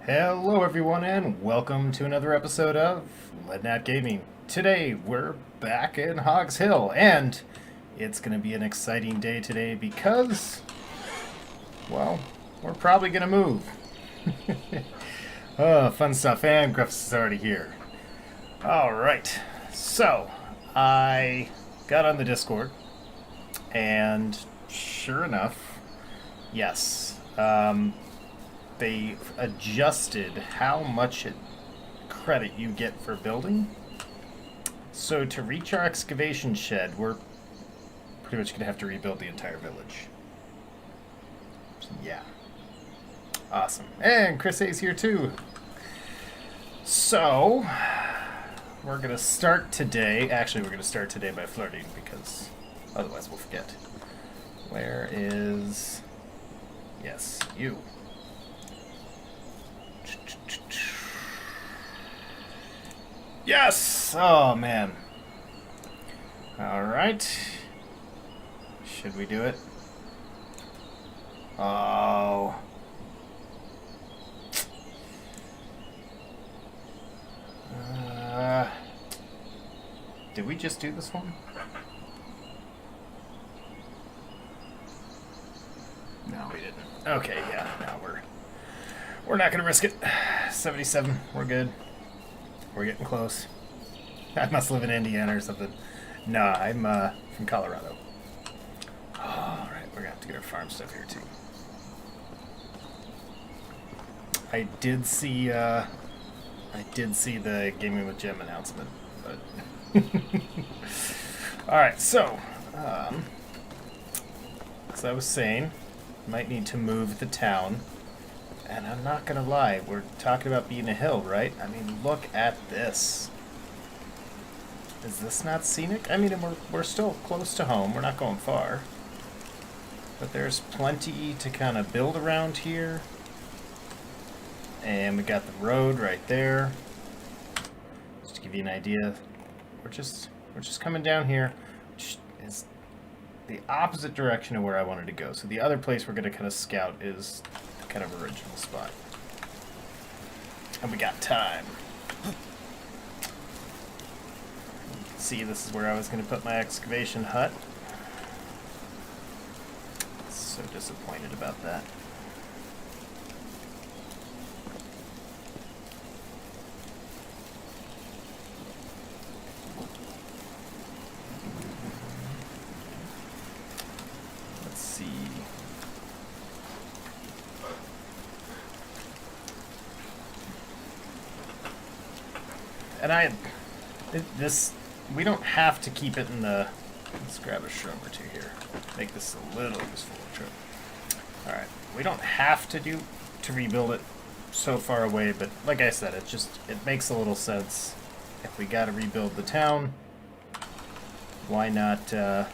Hello everyone and welcome to another episode of Leadnap Gaming. Today we're back in Hogs Hill and it's going to be an exciting day today because, well, we're probably going to move. Oh, fun stuff, and Griffiths is already here. Alright, so I got on the Discord and sure enough, yes, they adjusted how much credit you get for building. So to reach our excavation shed, we're pretty much going to have to rebuild the entire village. So, yeah. Awesome. And Chris A's here too. So, we're going to start today. Actually, we're going to start today by flirting because otherwise we'll forget. Where is... Yes, you. Yes! Oh, man. Alright. Should we do it? Oh. Did we just do this one? No, we didn't. Okay, yeah, no, we're not gonna risk it. 77, we're good. We're getting close. I must live in Indiana or something. No, I'm from Colorado. Alright, we're gonna have to get our farm stuff here too. I did see the Gaming with Jim announcement, but alright, so as I was saying, might need to move the town. And I'm not gonna lie, we're talking about being a hill, right? I mean, look at this. Is this not scenic? I mean, we're still close to home. We're not going far. But there's plenty to kind of build around here. And we got the road right there. Just to give you an idea, we're just coming down here, which is the opposite direction of where I wanted to go. So the other place we're gonna kind of scout is kind of original spot. And we got time. See, this is where I was going to put my excavation hut. So disappointed about that. Let's see. And we don't have to keep it in the, let's grab a shroom or two here. Make this a little useful trip. Alright, we don't have to rebuild it so far away, but like I said, it makes a little sense. If we gotta rebuild the town, why not do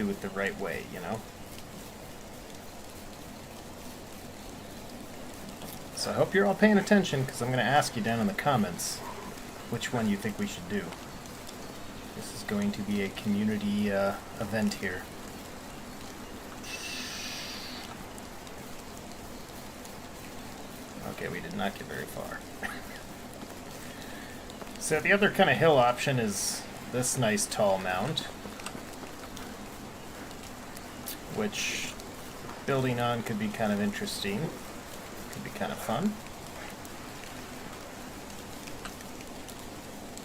it the right way, you know? So I hope you're all paying attention, because I'm going to ask you down in the comments which one you think we should do. This is going to be a community event here. Okay, we did not get very far. So the other kind of hill option is this nice tall mound, which building on could be kind of interesting. Could be kind of fun.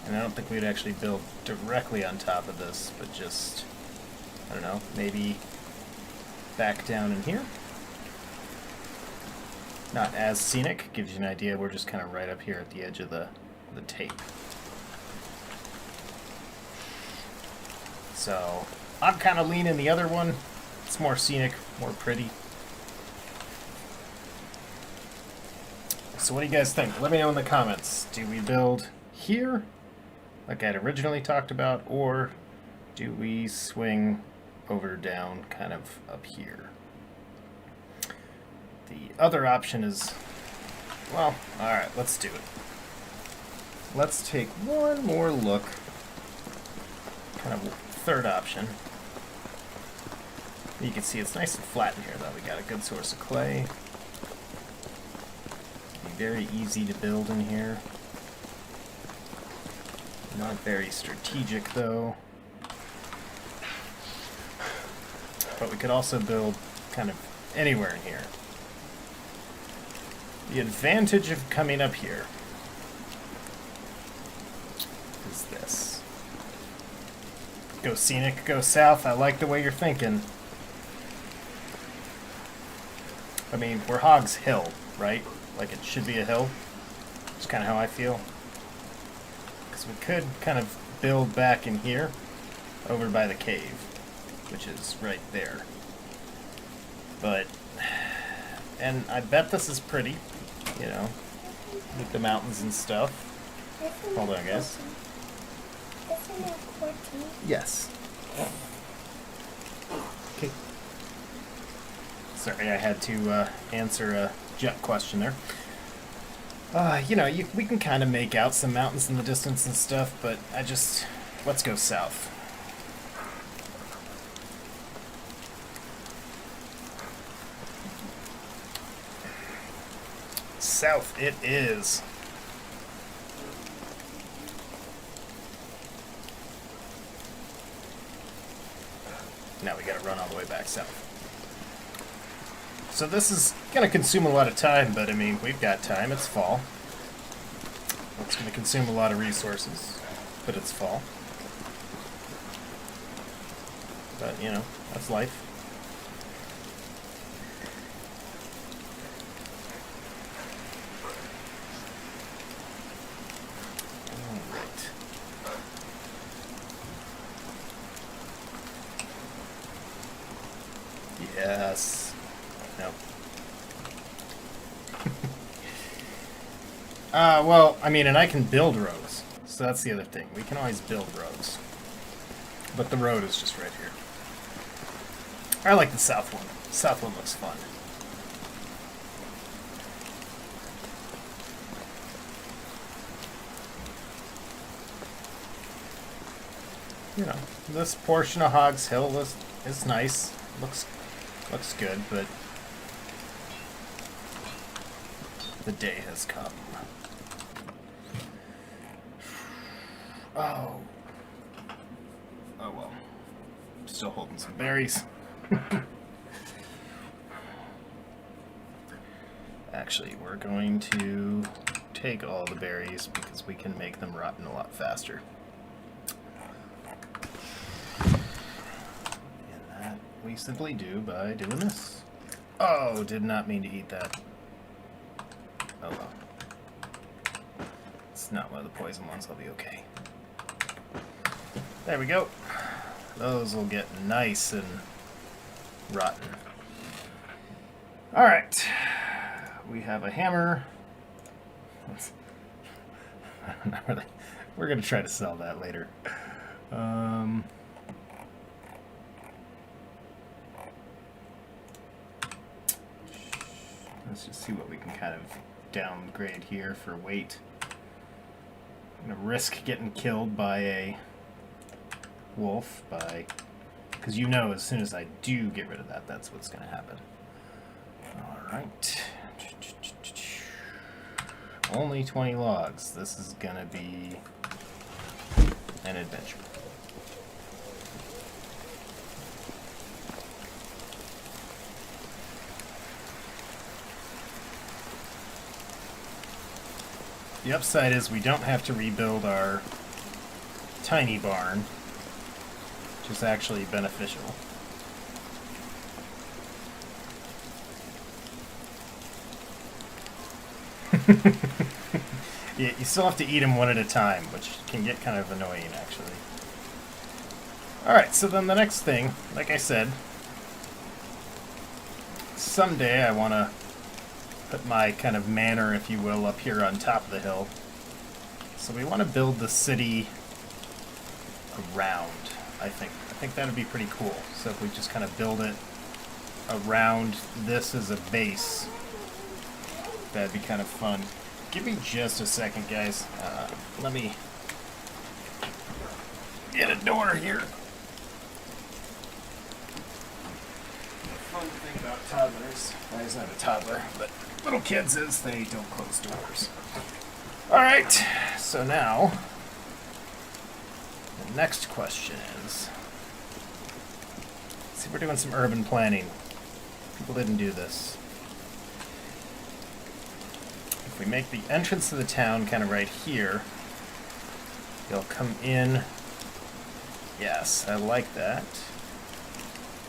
And I don't think we'd actually build directly on top of this, but just, I don't know, maybe back down in here. Not as scenic, gives you an idea, we're just kind of right up here at the edge of the tape. So, I'm kind of leaning the other one. It's more scenic, more pretty. So what do you guys think? Let me know in the comments. Do we build here, like I'd originally talked about, or do we swing over down kind of up here? The other option is, well, alright, let's do it. Let's take one more look, kind of third option. You can see it's nice and flat in here, though. We got a good source of clay. very easy to build in here. Not very strategic, though. But we could also build kind of anywhere in here. The advantage of coming up here is this. Go scenic, go south. I like the way you're thinking. I mean, we're Hogs Hill, right? Like it should be a hill. That's kind of how I feel. Because we could kind of build back in here, over by the cave, which is right there. But, and I bet this is pretty, you know, with the mountains and stuff. Hold on, guys. Yes. Okay. Sorry, I had to answer a jet question there. You know, we can kind of make out some mountains in the distance and stuff, but let's go south. South it is. Now we gotta run all the way back south. So this is gonna consume a lot of time, but I mean, we've got time. It's fall. It's gonna consume a lot of resources, but it's fall. But, you know, that's life. Yes. No. Well, I mean, and I can build roads. So that's the other thing. We can always build roads. But the road is just right here. I like the south one. South one looks fun. You know, this portion of Hogs Hill is nice. Looks good, but the day has come. Oh well. Still holding some berries. Actually, we're going to take all the berries because we can make them rotten a lot faster. We simply do by doing this. Oh, did not mean to eat that. Oh well. It's not one of the poison ones, I'll be okay. There we go. Those will get nice and rotten. Alright. We have a hammer. We're going to try to sell that later. Let's just see what we can kind of downgrade here for weight. I'm going to risk getting killed by a wolf because you know as soon as I do get rid of that, that's what's going to happen. Alright. Only 20 logs. This is going to be an adventure. The upside is we don't have to rebuild our tiny barn, which is actually beneficial. Yeah, you still have to eat them one at a time, which can get kind of annoying, actually. Alright, so then the next thing, like I said, someday I want to put my kind of manor, if you will, up here on top of the hill. So we want to build the city around, I think. I think that would be pretty cool. So if we just kind of build it around this as a base, that'd be kind of fun. Give me just a second, guys. Let me get a door here. fun thing about toddlers. Well, he's not a toddler, but little kids is they don't close doors. Alright, so now, the next question is, see, we're doing some urban planning. People didn't do this. If we make the entrance to the town kind of right here, you'll come in. Yes, I like that.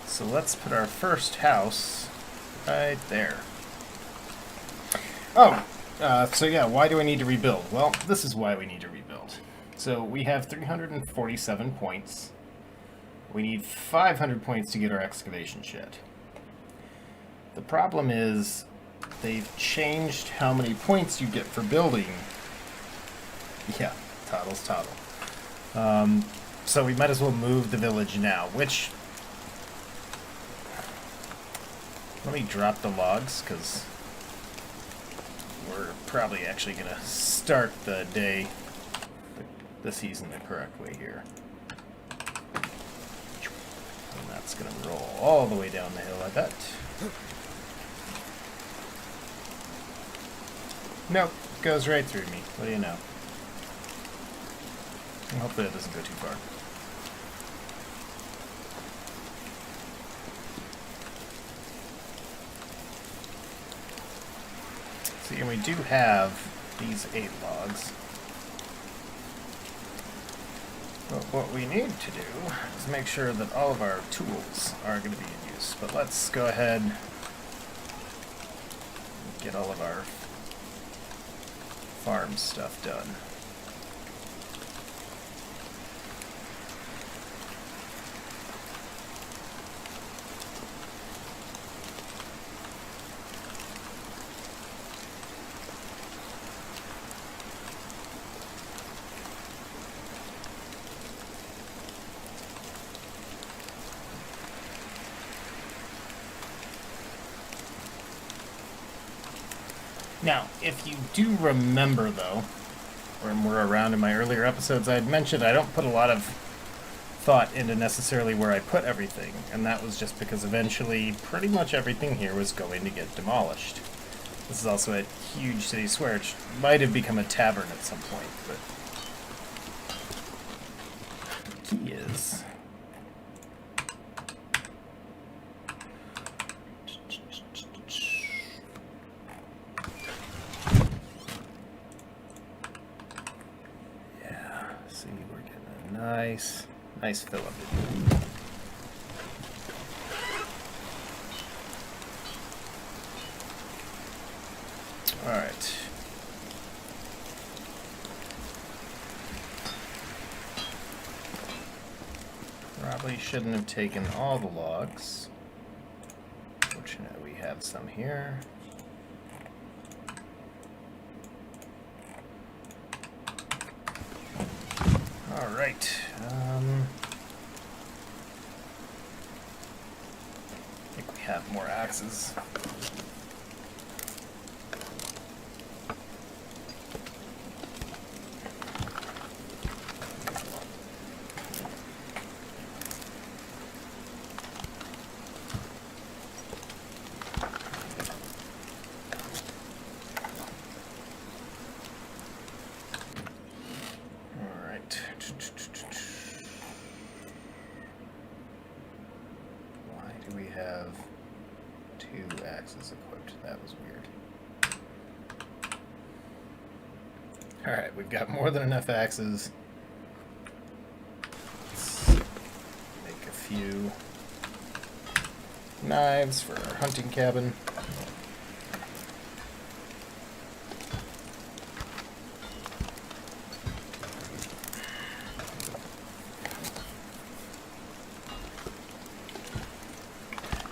So let's put our first house right there. Oh, so yeah, why do I need to rebuild? Well, this is why we need to rebuild. So we have 347 points. We need 500 points to get our excavation shed. The problem is they've changed how many points you get for building. Yeah, toddle's toddle. So we might as well move the village now, which... Let me drop the logs, because we're probably actually going to start the day, the season the correct way here. And that's going to roll all the way down the hill, I bet. Nope, goes right through me. What do you know? And hopefully it doesn't go too far. See, and we do have these 8 logs. But what we need to do is make sure that all of our tools are going to be in use. But let's go ahead and get all of our farm stuff done. Now, if you do remember, though, when we're around in my earlier episodes, I had mentioned I don't put a lot of thought into necessarily where I put everything, and that was just because eventually pretty much everything here was going to get demolished. This is also a huge city square, which might have become a tavern at some point, but the key is... Nice fill up. Alright. Probably shouldn't have taken all the logs. Fortunately, we have some here. Alright. I think we have more axes. Alright, we've got more than enough axes. Let's make a few knives for our hunting cabin.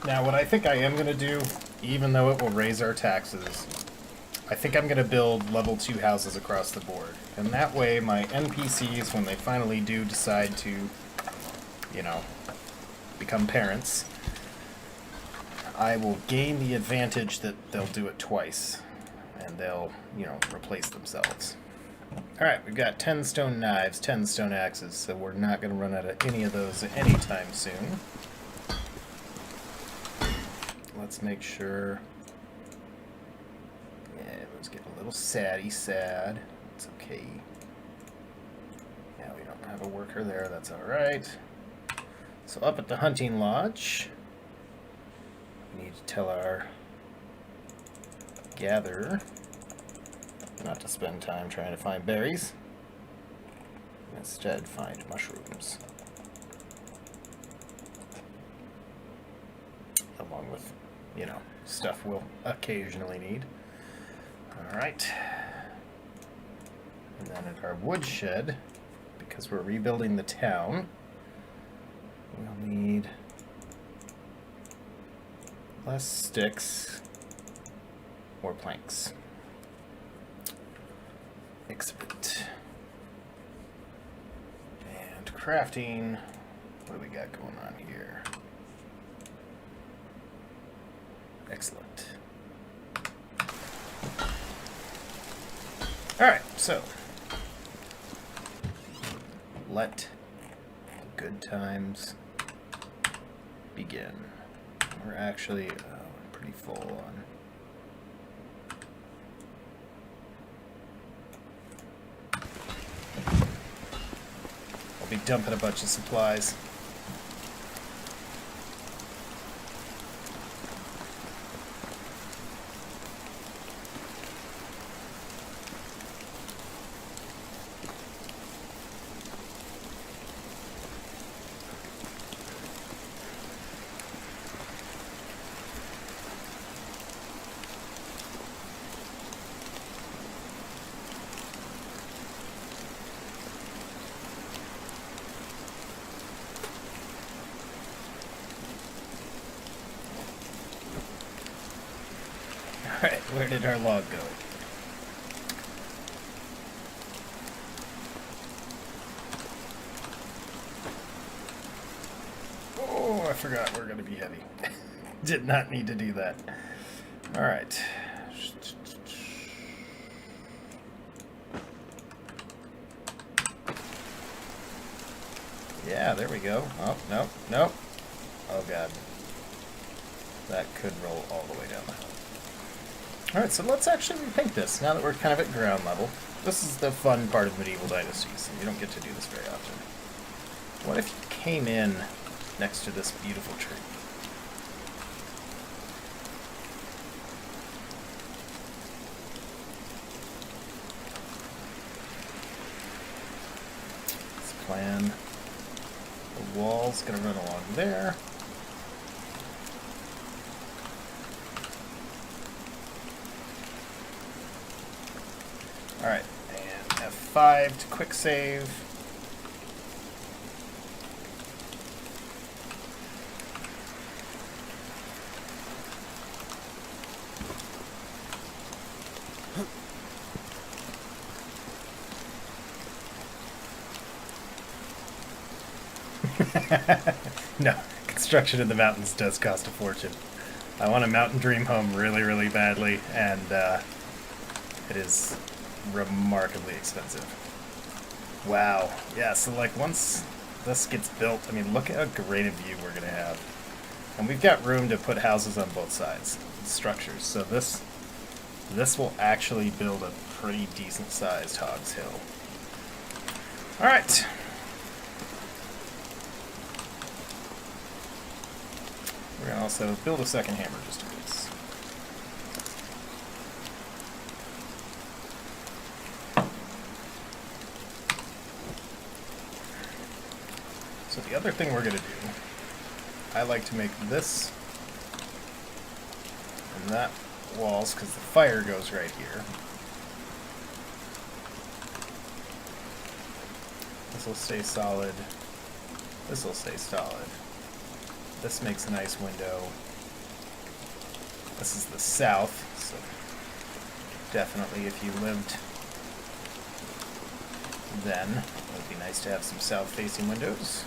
Now, what I think I am going to do, even though it will raise our taxes, I think I'm going to build level 2 houses across the board. And that way my NPCs, when they finally do decide to, you know, become parents, I will gain the advantage that they'll do it twice. And they'll, you know, replace themselves. Alright, we've got 10 stone knives, 10 stone axes, so we're not going to run out of any of those anytime soon. let's make sure. Yeah, everyone's getting a little sad. It's okay. Yeah, we don't have a worker there. That's all right. So up at the hunting lodge, we need to tell our gatherer not to spend time trying to find berries. Instead, find mushrooms. Along with, you know, stuff we'll occasionally need. Alright. And then at our woodshed, because we're rebuilding the town, we'll need less sticks, more planks. Excellent. And crafting, what do we got going on here? Excellent. Alright, so let the good times begin. We're actually pretty full on. I'll be dumping a bunch of supplies. Alright, where did our log go? Oh, I forgot we're going to be heavy. Did not need to do that. Alright. Yeah, there we go. Oh, no, no. Oh, God. That could roll all the way down the hill. Alright, so let's actually repaint this, now that we're kind of at ground level. This is the fun part of medieval dynasties, and you don't get to do this very often. What if you came in next to this beautiful tree? Let's plan. The wall's gonna run along there. Alright, and F5 to quick save. No, construction in the mountains does cost a fortune. I want a mountain dream home really, really badly, and it is remarkably expensive. Wow. Yeah, so like once this gets built, I mean, look at how great a view we're gonna have. And we've got room to put houses on both sides, structures. So this will actually build a pretty decent sized Hogs Hill. Alright. We're gonna also build a second hammer just in case. So the other thing we're going to do, I like to make this and that walls, because the fire goes right here. This will stay solid. This will stay solid. This makes a nice window. This is the south, so definitely if you lived then, it would be nice to have some south-facing windows.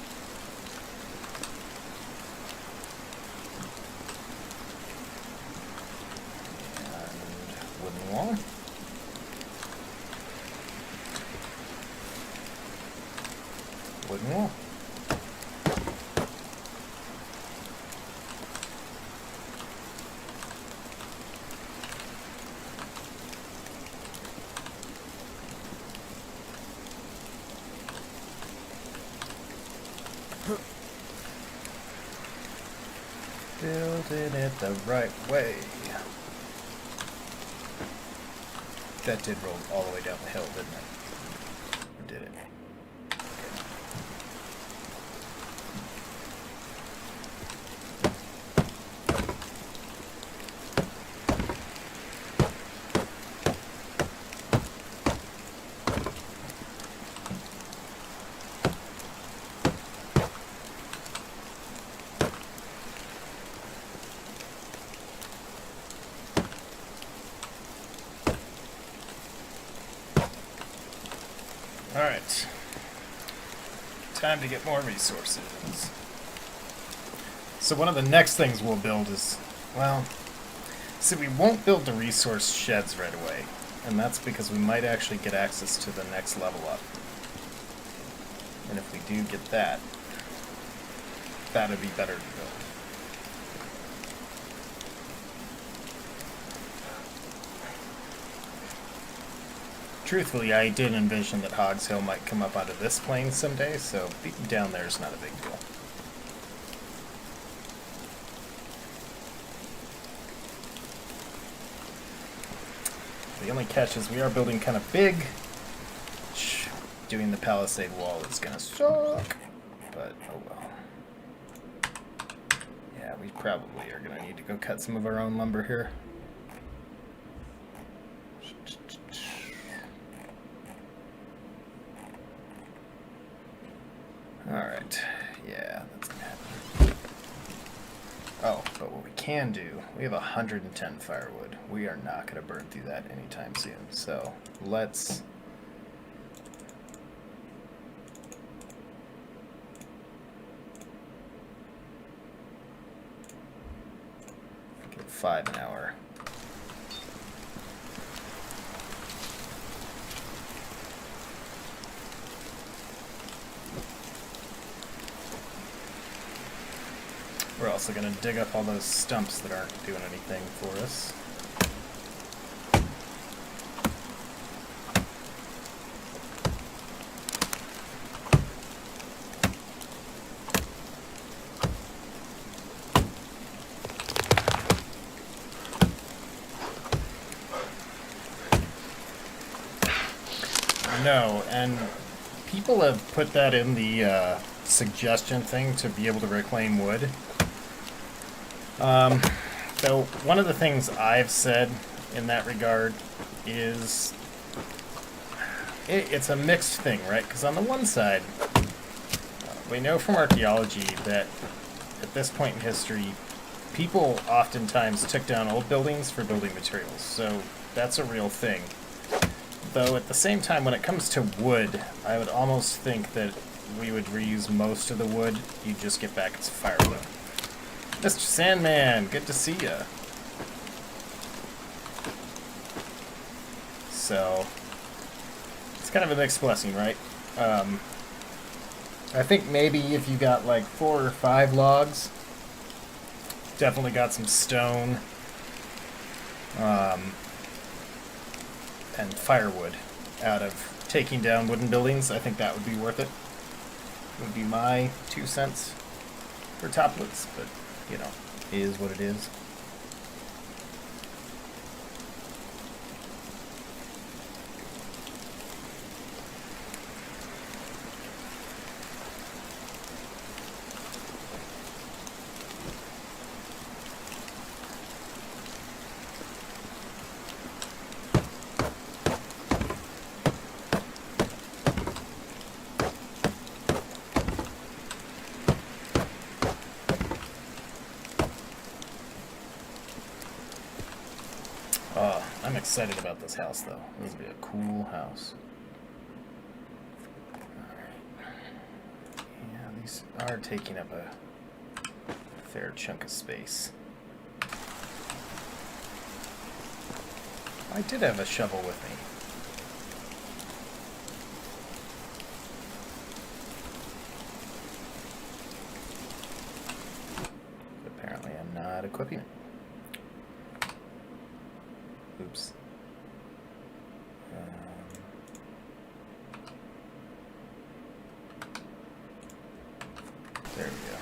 Wooden wall. Wooden wall. Building it the right way. That did roll all the way down the hill, didn't it? Or did it? Alright, time to get more resources. So one of the next things we'll build is, well, see, we won't build the resource sheds right away, and that's because we might actually get access to the next level up. And if we do get that, that'd be better to build. Truthfully, I did envision that Hogs Hill might come up onto this plane someday, so being down there is not a big deal. The only catch is we are building kind of big. Doing the palisade wall is gonna suck, but oh well. Yeah, we probably are gonna need to go cut some of our own lumber here. Alright, yeah, that's gonna happen. Oh, but what we can do, we have 110 firewood. We are not gonna burn through that anytime soon, so let's... get 5 an hour. We're also going to dig up all those stumps that aren't doing anything for us. No, and people have put that in the suggestion thing to be able to reclaim wood. So one of the things I've said in that regard is it's a mixed thing, right? Because on the one side, we know from archaeology that at this point in history, people oftentimes took down old buildings for building materials. So that's a real thing. Though at the same time, when it comes to wood, I would almost think that we would reuse most of the wood. You just get back its firewood. Mr. Sandman, good to see ya. So, it's kind of a mixed blessing, right? I think maybe if you got like 4 or 5 logs, definitely got some stone, and firewood out of taking down wooden buildings, I think that would be worth it. Would be my 2 cents for toplets, but you know, it is what it is. I'm excited about this house, though. This will be a cool house. Alright. Yeah, these are taking up a fair chunk of space. I did have a shovel with me. Apparently I'm not equipping it. Oops. There we go.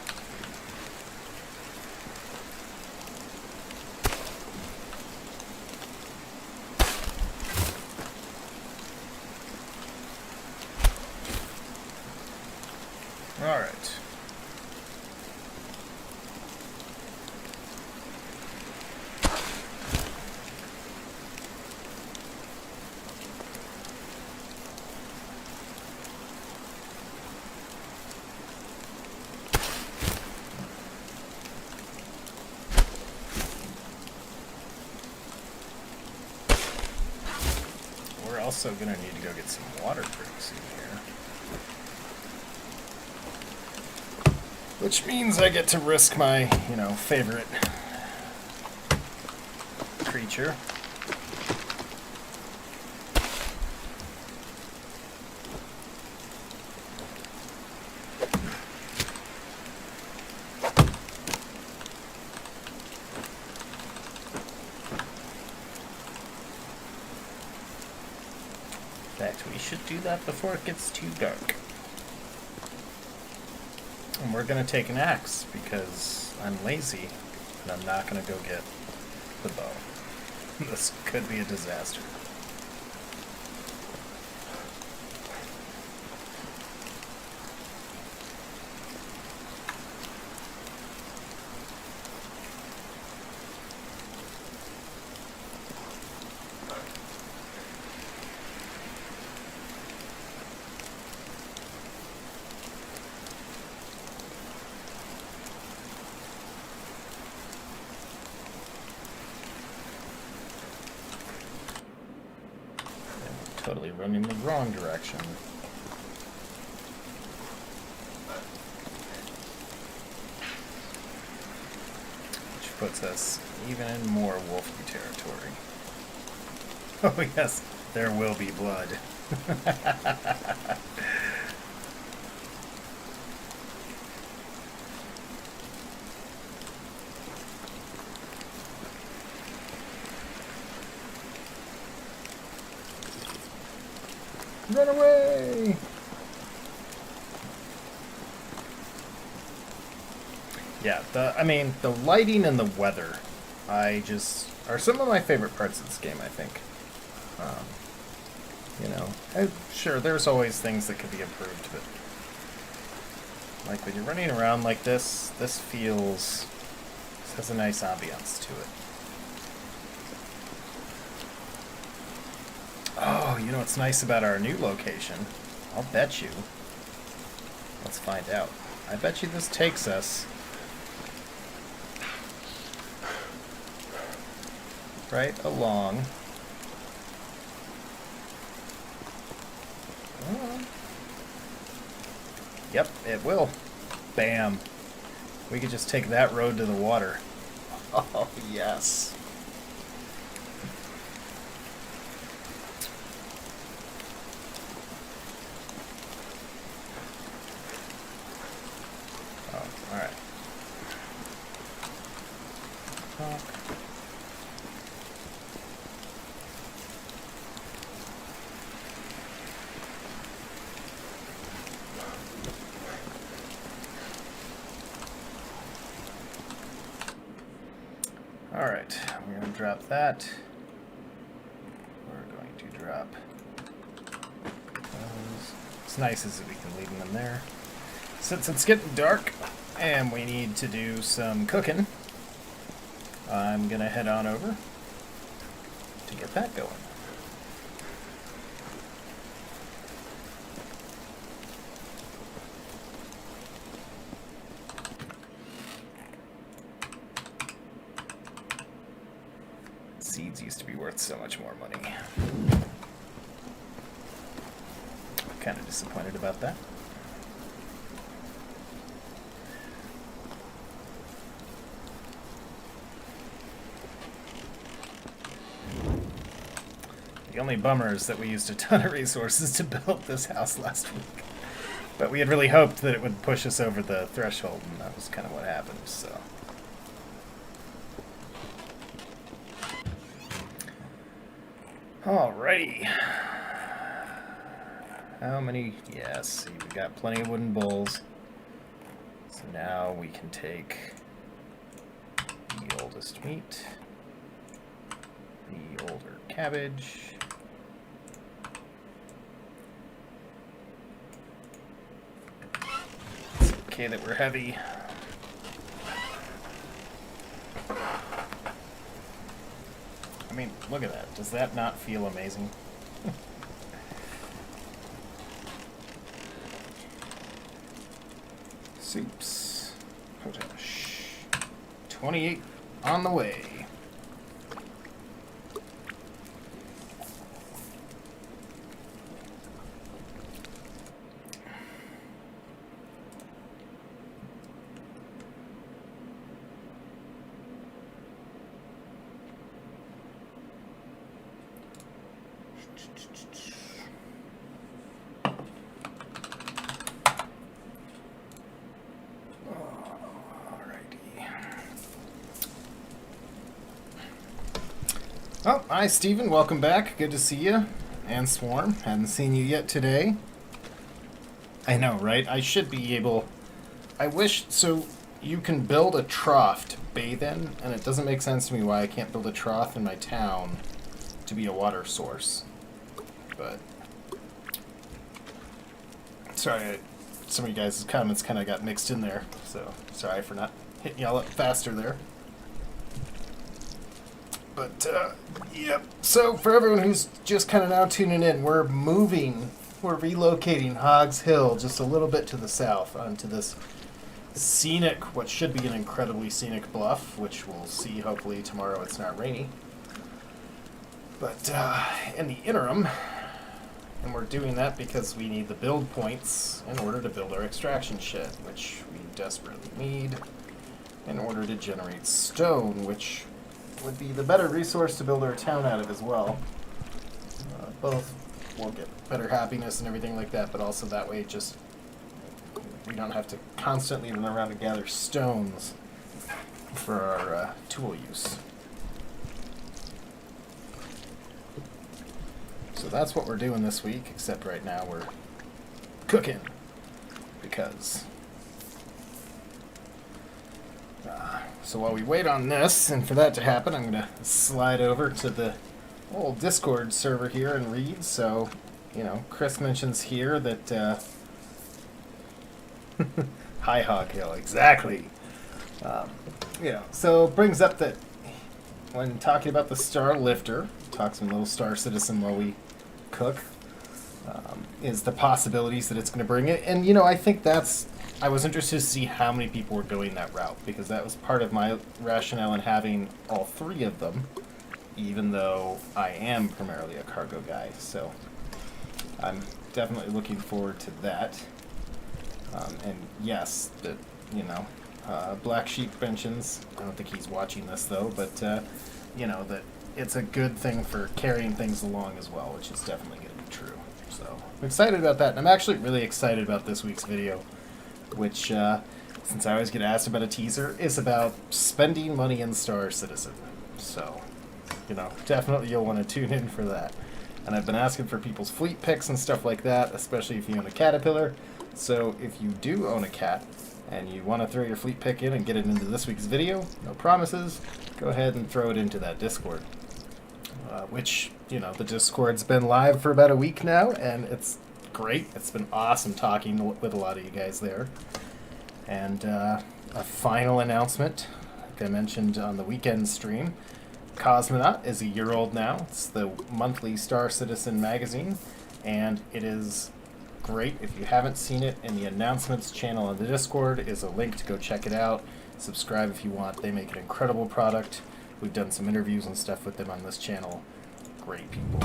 also gonna need to go get some water pretty soon here. Which means I get to risk my, favorite creature. In fact, we should do that before it gets too dark. And we're going to take an axe because I'm lazy and I'm not going to go get the bow. This could be a disaster. Totally running the wrong direction. Which puts us even in more wolfy territory. Oh yes, there will be blood. Run away! Yeah, the lighting and the weather, are some of my favorite parts of this game, I think. Sure, there's always things that could be improved, but like when you're running around like this has a nice ambiance to it. Oh, you know what's nice about our new location? I'll bet you. Let's find out. I bet you this takes us right along. Yep, it will. Bam. We could just take that road to the water. Oh, yes. Alright. Alright, we're going to drop that. We're going to drop those. What's nice is that we can leave them in there. Since it's getting dark and we need to do some cooking, I'm going to head on over to get that going. Seeds used to be worth so much more money. Kind of disappointed about that. The only bummer is that we used a ton of resources to build this house last week. But we had really hoped that it would push us over the threshold, and that was kind of what happened, so. Alrighty. How many? Yes, see, we've got plenty of wooden bowls. So now we can take the oldest meat, the older cabbage, it's okay that we're heavy. I mean, look at that. Does that not feel amazing? Soups. Potash. 28 on the way. Oh, hi, Steven. Welcome back. Good to see you. And Swarm. Hadn't seen you yet today. I know, right? I should be able... I wish... So, you can build a trough to bathe in, and it doesn't make sense to me why I can't build a trough in my town to be a water source. But... Sorry, some of you guys' comments kind of got mixed in there, so sorry for not hitting y'all up faster there. But, yep. So, for everyone who's just kind of now tuning in, we're relocating Hogs Hill just a little bit to the south onto this scenic, what should be an incredibly scenic bluff, which we'll see hopefully tomorrow it's not rainy. But, in the interim, and we're doing that because we need the build points in order to build our extraction shed, which we desperately need in order to generate stone, which would be the better resource to build our town out of as well. Both will get better happiness and everything like that, but also that way just we don't have to constantly run around and gather stones for our tool use. So that's what we're doing this week, except right now we're cooking because... So while we wait on this, and for that to happen, I'm going to slide over to the old Discord server here and read. So, you know, Chris mentions here that... Hi, Hog Hill, exactly. You know, so it brings up that when talking about the Star Lifter, talk some little Star Citizen while we cook, is the possibilities that it's going to bring it. And, you know, I think that's... I was interested to see how many people were going that route, because that was part of my rationale in having all three of them, even though I am primarily a cargo guy. So I'm definitely looking forward to that. And yes, that, you know, Black Sheep mentions, I don't think he's watching this though, but, you know, that it's a good thing for carrying things along as well, which is definitely going to be true. So I'm excited about that, and I'm actually really excited about this week's video, which, since I always get asked about a teaser, is about spending money in Star Citizen. So, you know, definitely you'll want to tune in for that. And I've been asking for people's fleet picks and stuff like that, especially if you own a Caterpillar. So if you do own a cat and you want to throw your fleet pick in and get it into this week's video, no promises, go ahead and throw it into that Discord. Which, you know, the Discord's been live for about a week now, and it's great. It's been awesome talking with a lot of you guys there. And a final announcement, like I mentioned on the weekend stream, Cosmonaut is a year old now. It's the monthly Star Citizen magazine, and it is great. If you haven't seen it, in the announcements channel on the Discord is a link to go check it out. Subscribe if you want. They make an incredible product. We've done some interviews and stuff with them on this channel. Great people.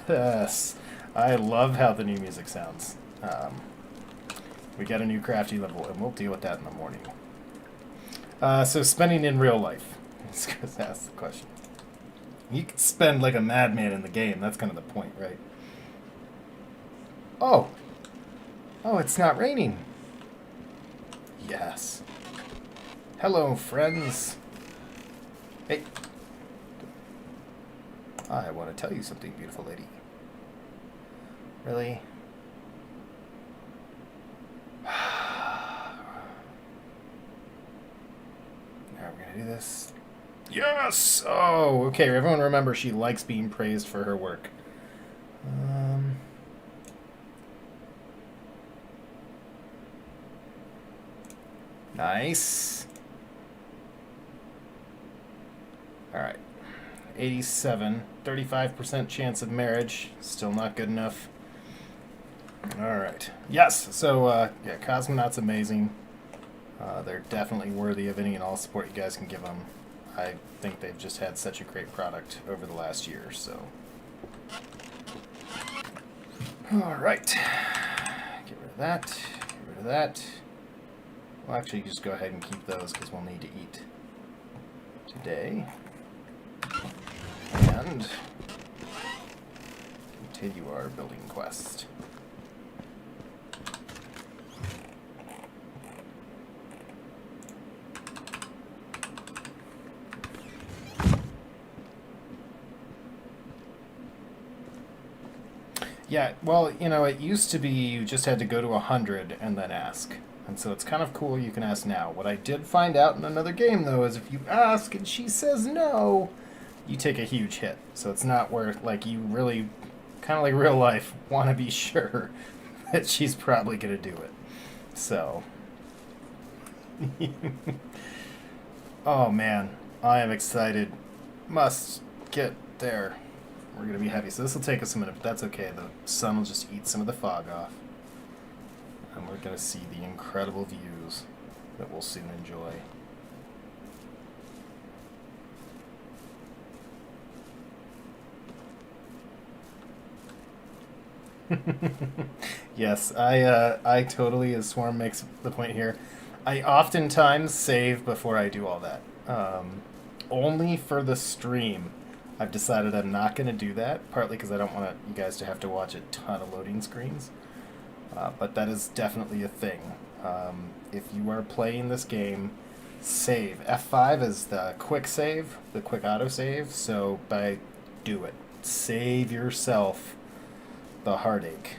Yes, I love how the new music sounds. We got a new crafty level, and we'll deal with that in the morning. So spending in real life. Let's ask the question. You can spend like a madman in the game. That's kind of the point, right? Oh, it's not raining. Yes. Hello, friends. Hey. I want to tell you something, beautiful lady. Really? Now we're going to do this. Yes! Oh, okay. Everyone remember she likes being praised for her work. Nice. Alright. 87. 35% chance of marriage. Still not good enough. Alright. Yes! So, yeah, Cosmonaut's amazing. They're definitely worthy of any and all support you guys can give them. I think they've just had such a great product over the last year, so. Alright. Get rid of that. Get rid of that. Well, actually, just go ahead and keep those because we'll need to eat today. and continue our building quest. Yeah, well, you know, it used to be you just had to go to 100 and then ask. And so it's kind of cool you can ask now. What I did find out in another game, though, is if you ask and she says no, you take a huge hit. So it's not where, like, you really, kind of like real life, want to be sure that she's probably going to do it. So. Oh, man. I am excited. Must get there. We're going to be heavy, so this will take us a minute, but that's okay. The sun will just eat some of the fog off. And we're going to see the incredible views that we'll soon enjoy. Yes, I totally, as Swarm makes the point here, I oftentimes save before I do all that. Only for the stream. I've decided I'm not going to do that, partly because I don't want you guys to have to watch a ton of loading screens. But that is definitely a thing. If you are playing this game, save. F5 is the quick save, the quick autosave, so do it. Save yourself the heartache.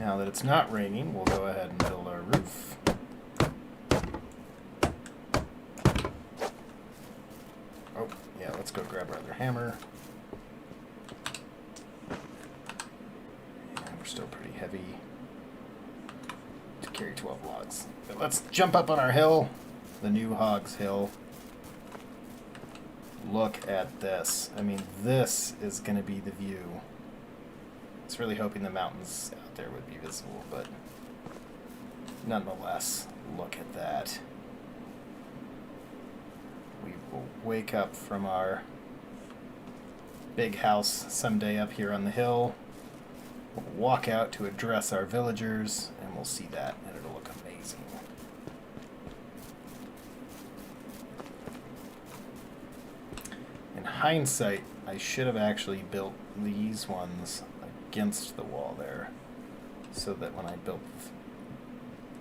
Now that it's not raining, we'll go ahead and build our roof. Oh, yeah, let's go grab our other hammer. And we're still pretty heavy to carry 12 logs. But let's jump up on our hill, the new Hogs Hill. Look at this. I mean, this is going to be the view. I was really hoping the mountains out there would be visible, but nonetheless, look at that. We will wake up from our big house someday up here on the hill. We'll walk out to address our villagers, and we'll see that, and it'll look amazing. In hindsight, I should have actually built these ones against the wall there, so that when I built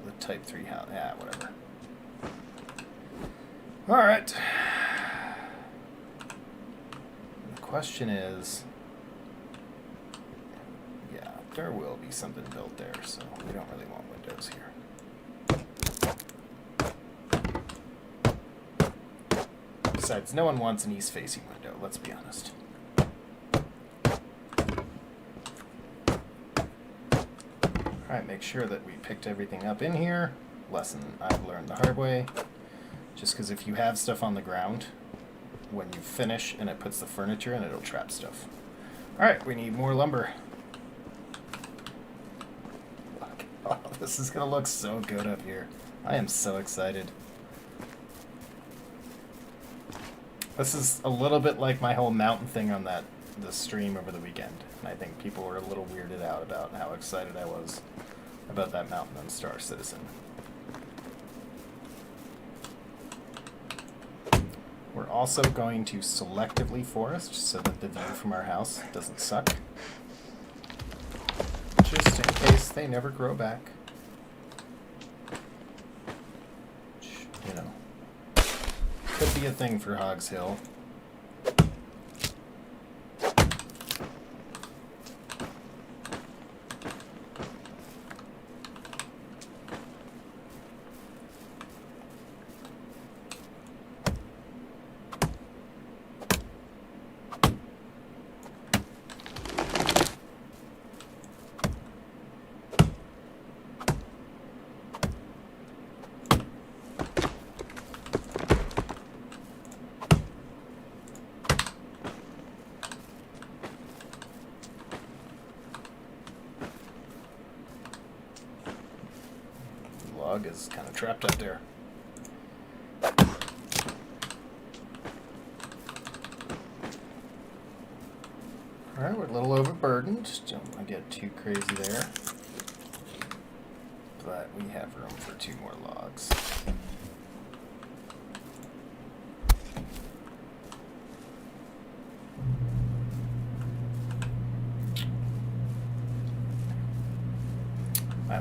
the Type 3 house, whatever. Alright. The question is, yeah, there will be something built there, so we don't really want windows here. Besides, no one wants an east-facing window, let's be honest. Alright, make sure that we picked everything up in here. Lesson I've learned the hard way. Just because if you have stuff on the ground, when you finish and it puts the furniture in, it'll trap stuff. Alright, we need more lumber. Oh, this is going to look so good up here. I am so excited. This is a little bit like my whole mountain thing on the stream over the weekend. And I think people were a little weirded out about how excited I was about that mountain on Star Citizen. We're also going to selectively forest so that the view from our house doesn't suck. Just in case they never grow back. Which, you know, could be a thing for Hogs Hill. log is kind of trapped up there. Alright, we're a little overburdened. Don't want to get too crazy there. But we have room for 2 more logs.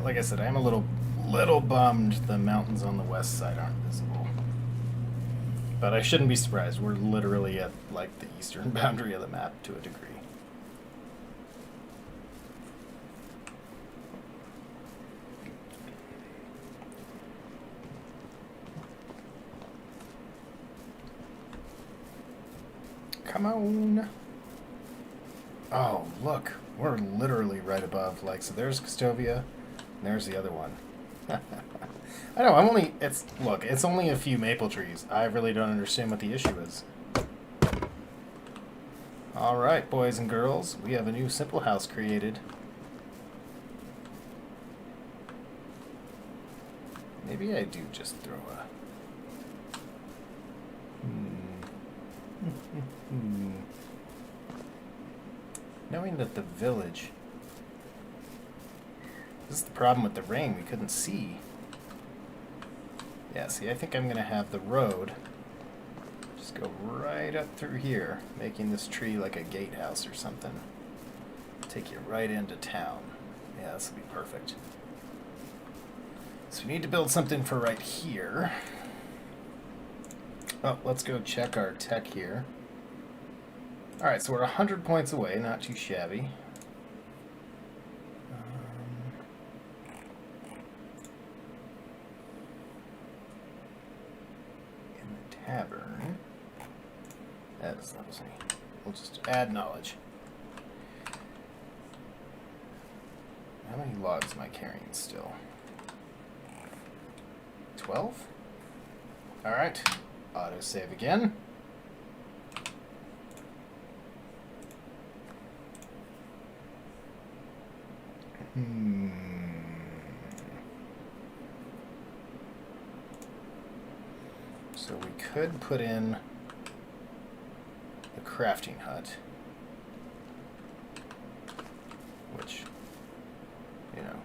Like I said, I'm a little bummed the mountains on the west side aren't visible. But I shouldn't be surprised. We're literally at like the eastern boundary of the map to a degree. Come on. Oh, look. We're literally right above. Like, so there's Custovia, and there's the other one. I know, look, it's only a few maple trees. I really don't understand what the issue is. Alright, boys and girls, we have a new simple house created. Maybe I do just throw a... Knowing that the village... This is the problem with the rain, we couldn't see. Yeah, see, I think I'm going to have the road just go right up through here, making this tree like a gatehouse or something. Take you right into town. Yeah, this will be perfect. So we need to build something for right here. Oh, let's go check our tech here. Alright, so we're 100 points away, not too shabby. In the tavern. That is not me. We'll just add knowledge. How many logs am I carrying still? 12? Alright. Autosave again. So we could put in the crafting hut, which, you know,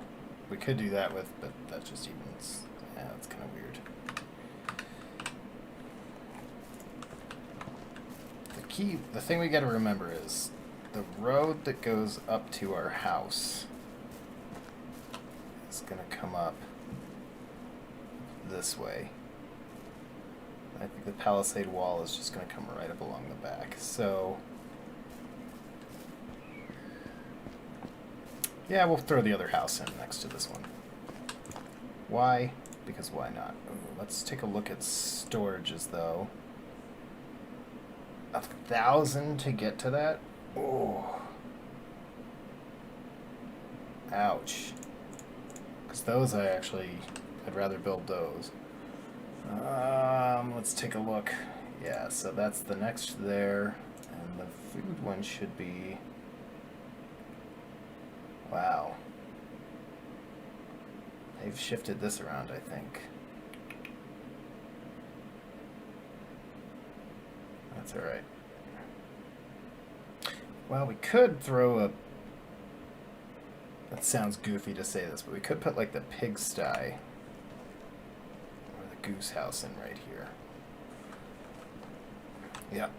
we could do that with, but that just evens. Yeah, that's kind of weird. The thing we got to remember is the road that goes up to our house is going to come up this way. I think the palisade wall is just going to come right up along the back. So, yeah, we'll throw the other house in next to this one. Why? Because why not? Ooh, let's take a look at storages, though. 1,000 to get to that? Oh. Ouch. Because those I'd rather build those. Let's take a look. Yeah, so that's the next there. And the food one should be... Wow. They've shifted this around, I think. That's alright. Well, we could throw a... That sounds goofy to say this, but we could put like the pigsty or the goose house in right here. Yep.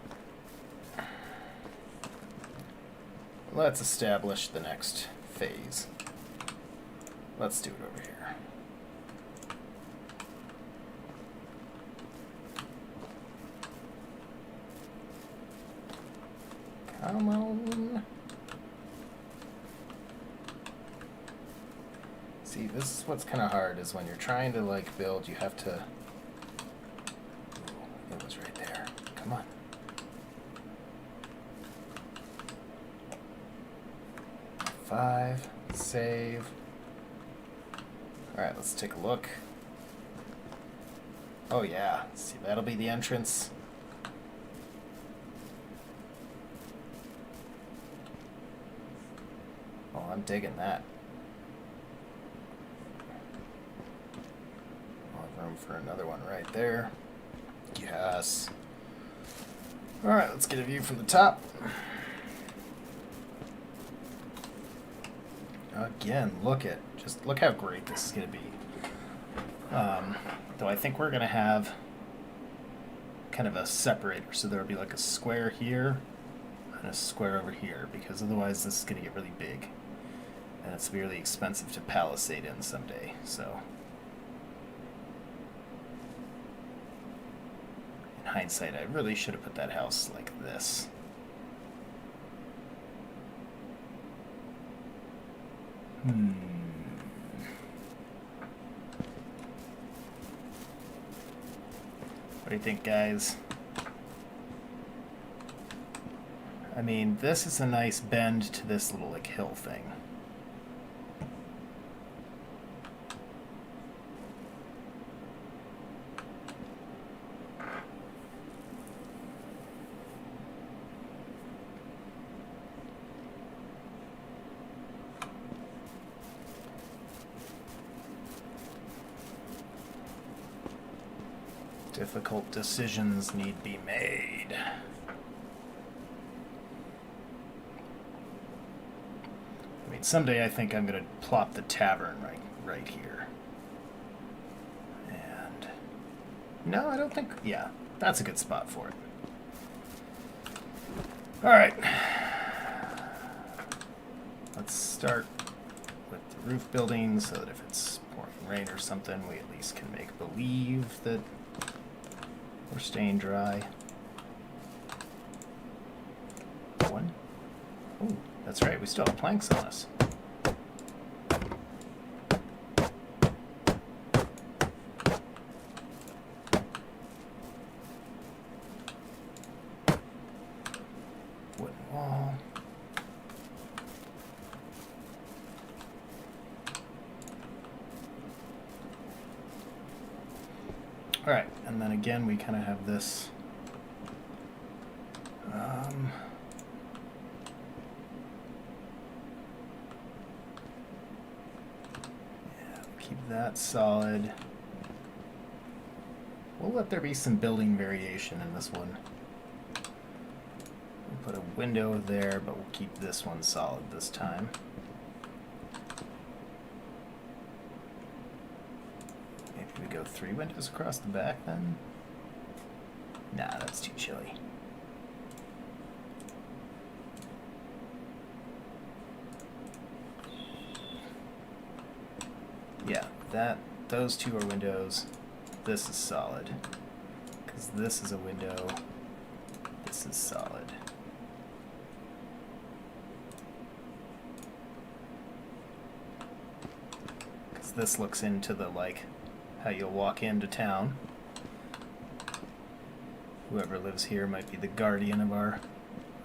Let's establish the next phase. Let's do it over here. Come on. See, this is what's kind of hard, is when you're trying to, like, build, you have to... Ooh, it was right there. Come on. Five. Save. Alright, let's take a look. Oh, yeah. See, that'll be the entrance. Oh, I'm digging that. for another one right there. Yes. Alright, let's get a view from the top. Again, look how great this is going to be. Though I think we're going to have kind of a separator, so there'll be like a square here and a square over here, because otherwise this is going to get really big. And it's really expensive to palisade in someday, so... In hindsight, I really should have put that house like this. What do you think, guys? I mean, this is a nice bend to this little, like, hill thing. Difficult decisions need be made. I mean, someday I think I'm going to plop the tavern right here. And... no, I don't think... yeah, that's a good spot for it. Alright. Let's start with the roof building so that if it's pouring rain or something, we at least can make believe that we're staying dry. One. Oh, that's right, we still have planks on us. Wooden wall. Alright, and then again we kind of have this yeah, keep that solid. We'll let there be some building variation in this one. We'll put a window there, but we'll keep this one solid this time. Maybe we go 3 windows across the back then? Nah, that's too chilly. Yeah, those 2 are windows. This is solid. Because this is a window. This is solid. Because this looks into the, like, how you'll walk into town. Whoever lives here might be the guardian of our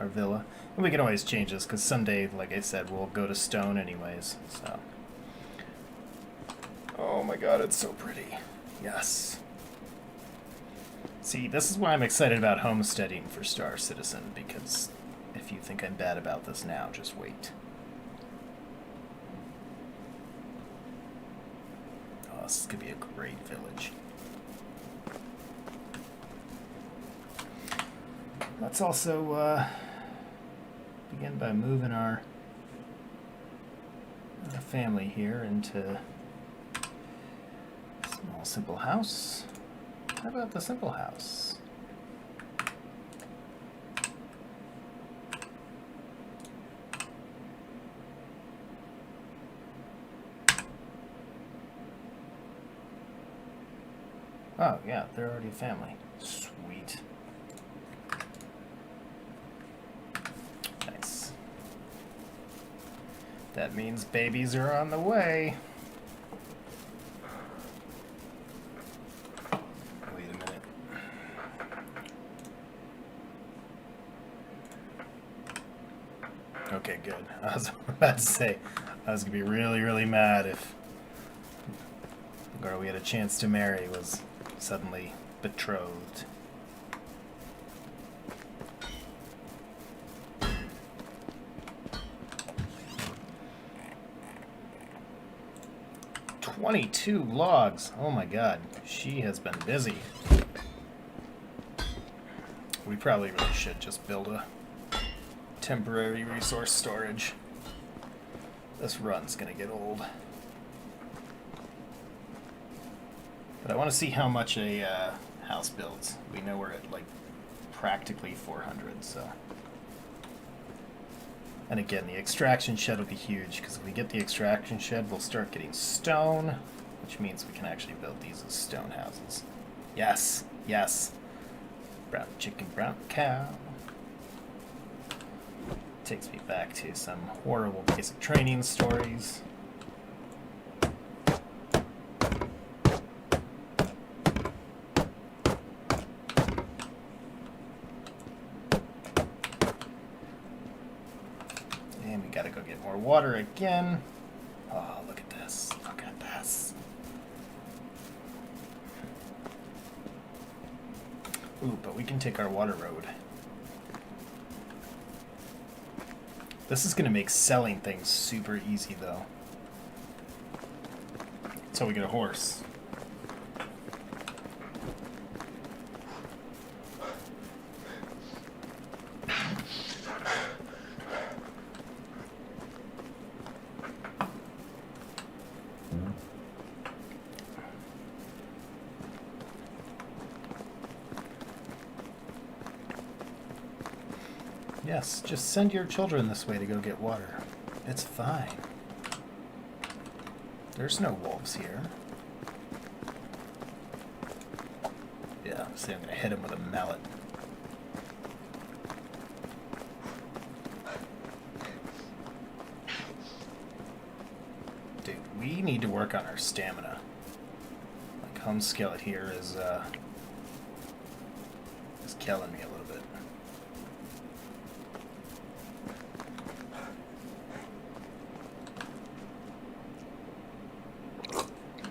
villa. And we can always change this, because someday, like I said, we'll go to stone anyways, so... oh my god, it's so pretty. Yes. See, this is why I'm excited about homesteading for Star Citizen, because if you think I'm bad about this now, just wait. Oh, this is going to be a great village. Let's also begin by moving our family here into a small, simple house. How about the simple house? Oh, yeah, they're already a family. Sweet. Nice. That means babies are on the way. Wait a minute. Okay, good. I was about to say, I was going to be really, really mad if the girl we had a chance to marry was suddenly betrothed. 22 logs. Oh my god. She has been busy. We probably really should just build a temporary resource storage. This run's gonna get old. But I want to see how much a house builds. We know we're at like practically 400, so. And again, the extraction shed will be huge, because if we get the extraction shed, we'll start getting stone, which means we can actually build these as stone houses. Yes, yes. Brown chicken, brown cow. Takes me back to some horrible basic training stories. And we gotta go get more water again. Oh, look at this. Look at this. Ooh, but we can take our water road. This is going to make selling things super easy, though. So we get a horse. Yes, just send your children this way to go get water. It's fine. There's no wolves here. Yeah, see, I'm gonna hit him with a mallet. Dude, we need to work on our stamina. Like, home skillet here is killing me a little bit.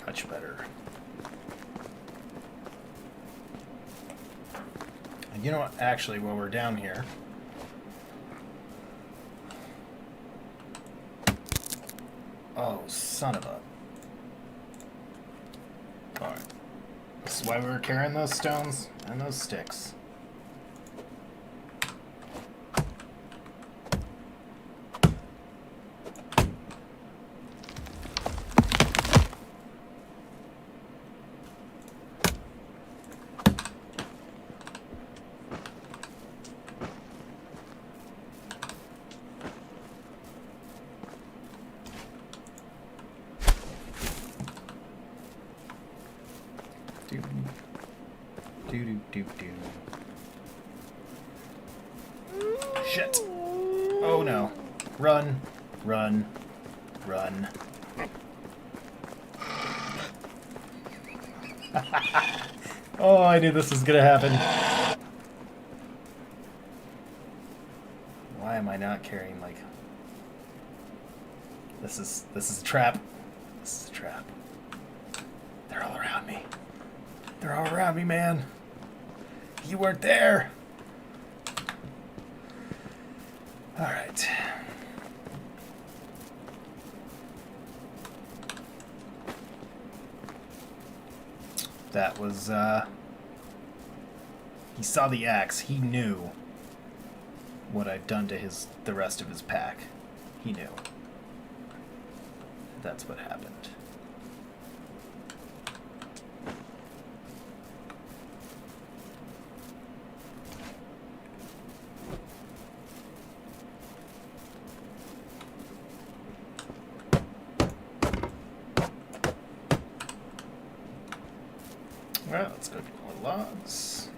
Much better. And you know what? Actually, while we're down here, oh, son of a. Alright. This is why we were carrying those stones and those sticks. Shit. Oh no. Run. Run. Run. Oh, I knew this was gonna happen. Why am I not carrying, like... This is a trap. This is a trap. They're all around me. They're all around me, man. You weren't there. All right. That was, he saw the axe. He knew what I'd done to the rest of his pack. He knew. That's what happened. Well, let's go get more logs.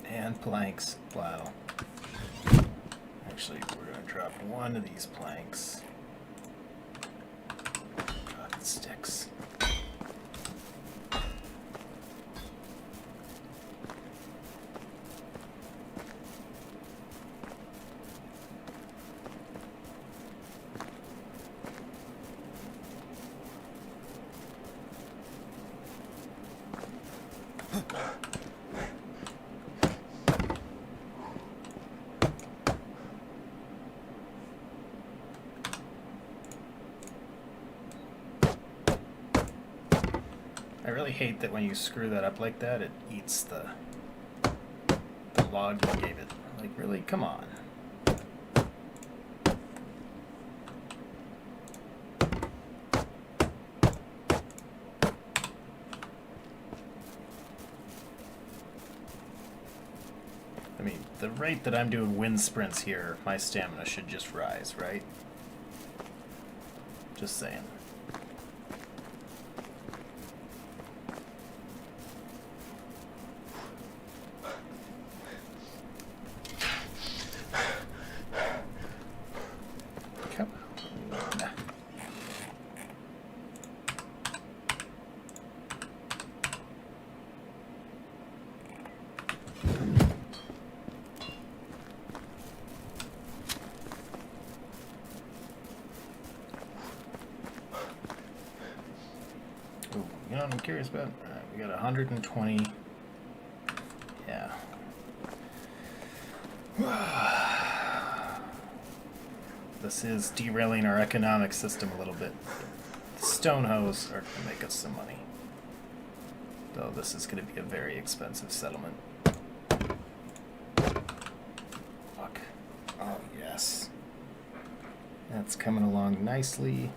And planks. Wow. Actually, we're going to drop one of these planks. Drop the sticks. really hate that when you screw that up like that, it eats the log you gave it. Like, really? Come on. I mean, the rate that I'm doing wind sprints here, my stamina should just rise, right? Just saying. Come on. Ooh, you know what I'm curious about? Alright, we got 120. Yeah. This is derailing our economic system a little bit. The stone hoes are going to make us some money. Though this is going to be a very expensive settlement. Fuck. Oh, yes. That's coming along nicely.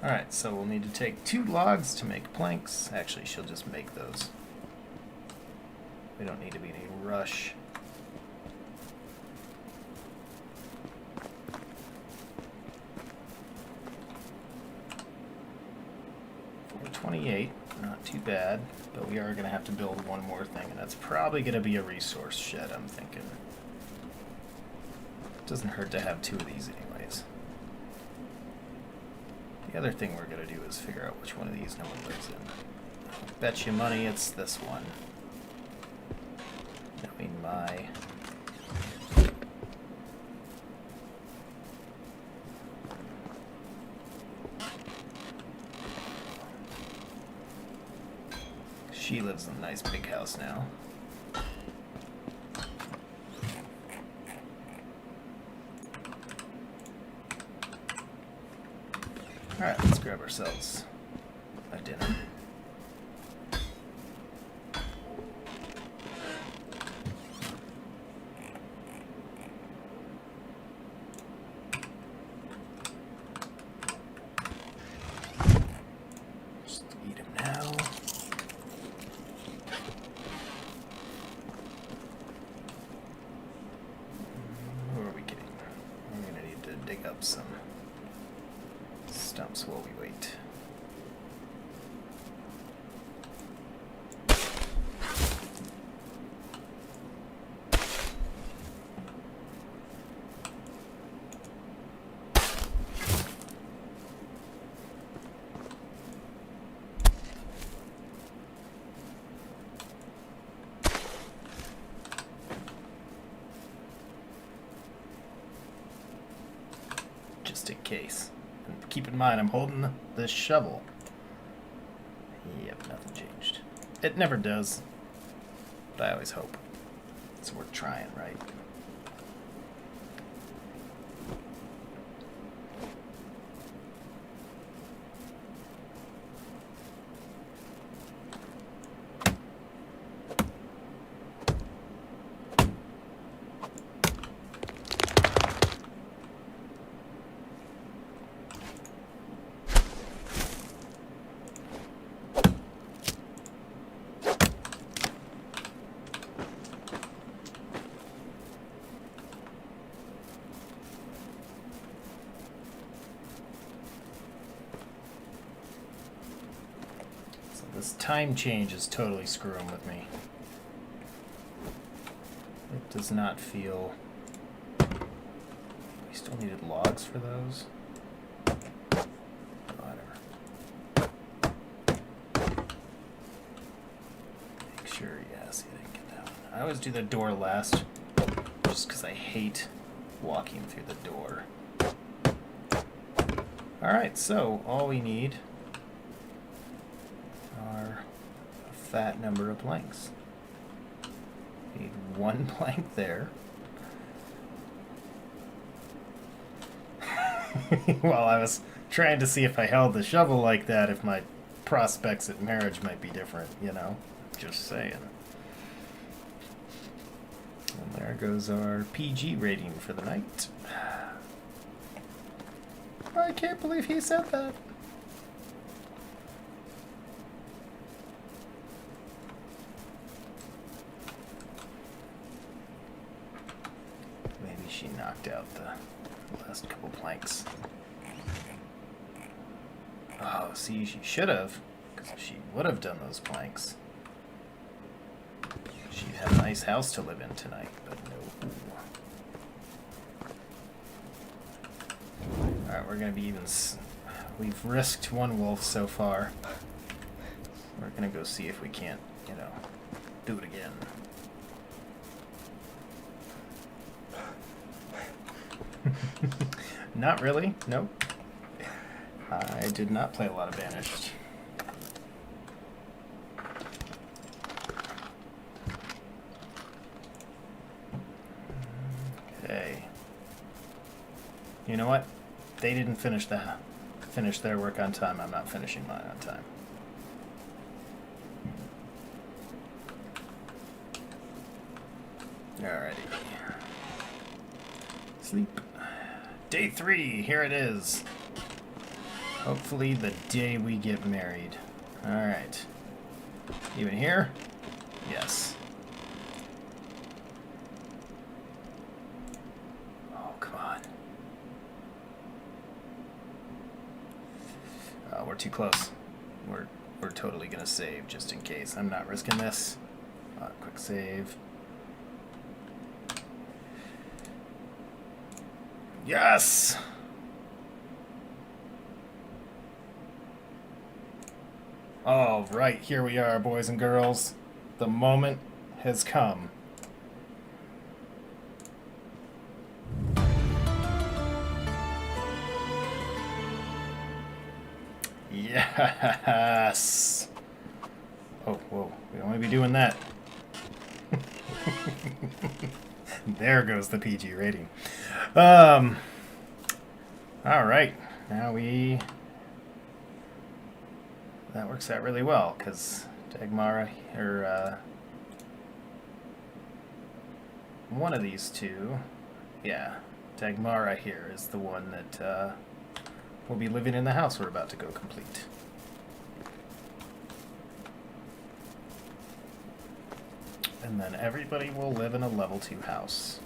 Alright, so we'll need to take 2 logs to make planks. Actually, she'll just make those. We don't need to be in a rush. $428, not too bad, but we are going to have to build one more thing, and that's probably going to be a resource shed, I'm thinking. Doesn't hurt to have 2 of these anyways. The other thing we're going to do is figure out which one of these no one lives in. Bet you money it's this one. Knowing my... She lives in a nice big house now. Alright, let's grab ourselves a dinner. Just eat them now. Where are we getting? We're going to need to dig up some stumps while we wait. Just in case. Keep in mind, I'm holding this shovel. Yep, nothing changed. It never does, but I always hope. It's worth trying, right? This time change is totally screwing with me. It does not feel... We still needed logs for those? Whatever. Make sure, yes, you didn't get that one. I always do the door last, just because I hate walking through the door. Alright, so all we need are fat number of planks. Need 1 plank there. Well, I was trying to see if I held the shovel like that, if my prospects at marriage might be different, you know? Just saying. And there goes our PG rating for the night. I can't believe he said that. Maybe she knocked out the last couple planks. Oh, see, she should have, because she would have done those planks. She'd have a nice house to live in tonight, but no. Alright, we're going to be even... We've risked 1 wolf so far. We're going to go see if we can't, you know, do it again. Not really, nope. I did not play a lot of Banished. Okay. You know what? They didn't finish their work on time. I'm not finishing mine on time. Alrighty. Sleep. Day 3, here it is. Hopefully the day we get married. Alright. You in here? Yes. Oh, come on. We're too close. We're totally gonna save just in case. I'm not risking this. Quick save. Yes! All right, here we are, boys and girls. The moment has come. Yes! Oh, whoa, we don't want to be doing that. There goes the PG rating. All right, now that works out really well, because Dagmara, or one of these two, yeah, Dagmara here is the one that will be living in the house we're about to go complete. And then everybody will live in a level 2 house.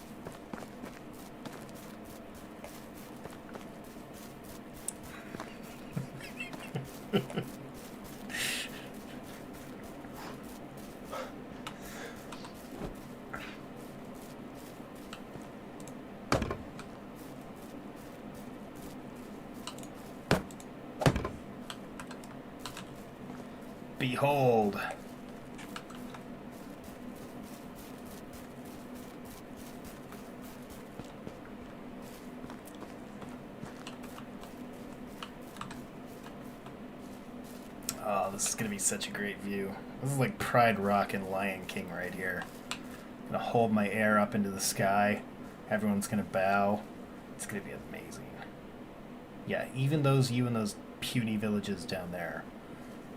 Behold. Oh, this is going to be such a great view. This is like Pride Rock and Lion King right here. I'm going to hold my air up into the sky. Everyone's going to bow. It's going to be amazing. Yeah, even you in those puny villages down there,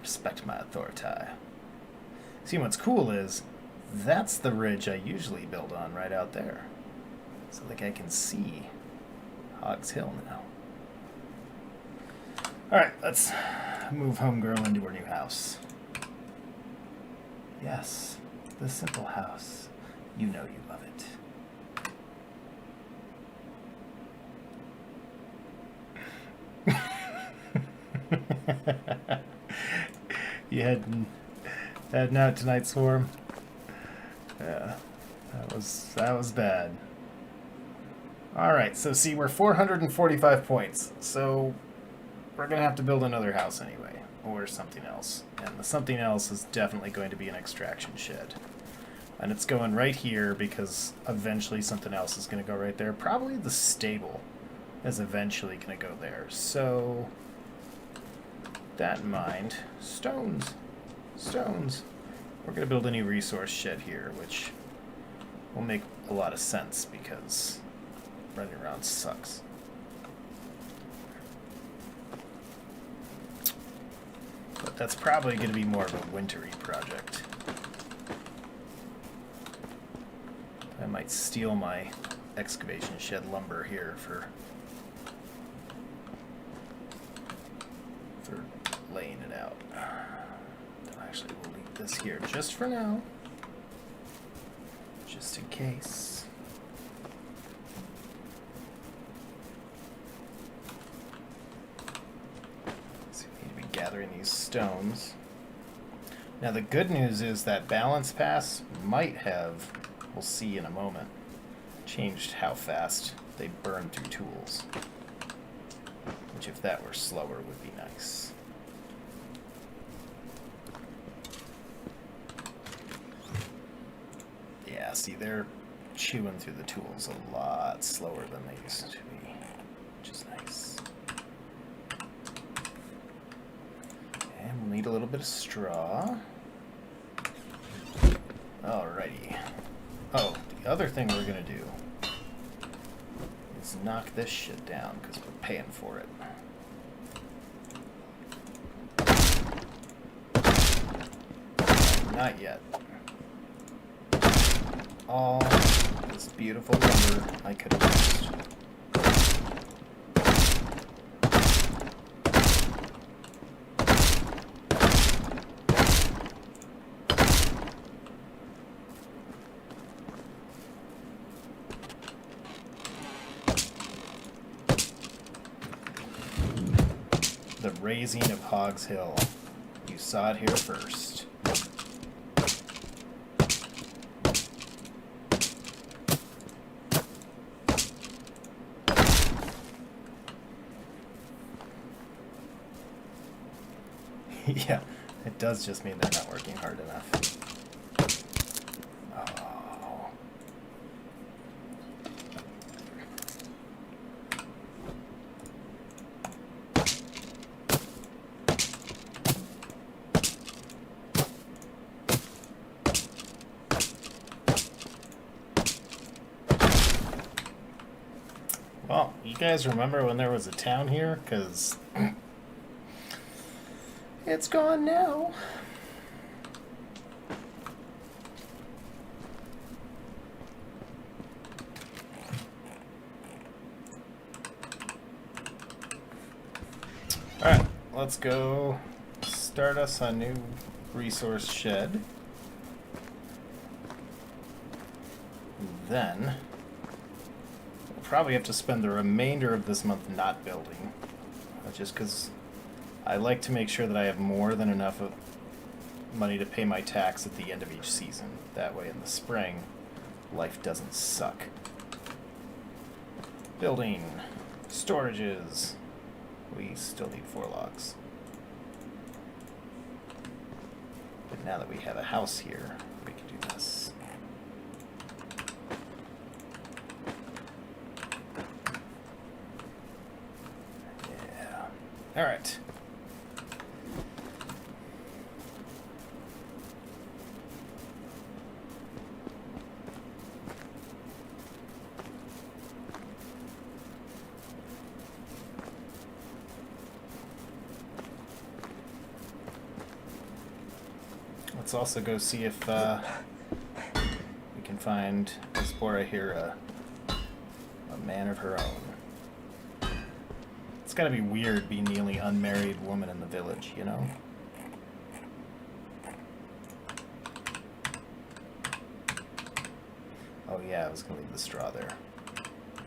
respect my authority. See, what's cool is, that's the ridge I usually build on right out there. So like I can see Hogs Hill now. Alright, let's move homegirl into her new house. Yes, the simple house. You know you love it. You heading out tonight, Swarm? Yeah, that was bad. Alright, so see, we're 445 points, so we're gonna have to build another house anyway, or something else. And the something else is definitely going to be an extraction shed. And it's going right here because eventually something else is gonna go right there. Probably the stable is eventually gonna go there. So that in mind, stones. We're going to build a new resource shed here, which will make a lot of sense because running around sucks. But that's probably going to be more of a wintry project. I might steal my excavation shed lumber here for laying it out. Actually, we'll leave this here just for now, just in case. So we need to be gathering these stones. Now the good news is that balance pass might have, we'll see in a moment, changed how fast they burn through tools. Which, if that were slower, would be nice. Yeah, see, they're chewing through the tools a lot slower than they used to be, which is nice. And we'll need a little bit of straw. Alrighty. Oh, the other thing we're gonna do is knock this shit down, because we're paying for it. Not yet. All this beautiful lumber I could have used. The raising of Hogs Hill. You saw it here first. Yeah, it does just mean they're not working hard enough. Oh. Well, you guys remember when there was a town here? 'Cause it's gone now. Alright, let's go start us a new resource shed. Then we'll probably have to spend the remainder of this month not building. Just because I like to make sure that I have more than enough of money to pay my tax at the end of each season. That way in the spring, life doesn't suck. Building. Storages. We still need 4 logs. But now that we have a house here, we can do this. Yeah. Alright. Let's also go see if we can find Spora here a man of her own. It's gotta be weird being the only unmarried woman in the village, you know? Oh yeah, I was gonna leave the straw there.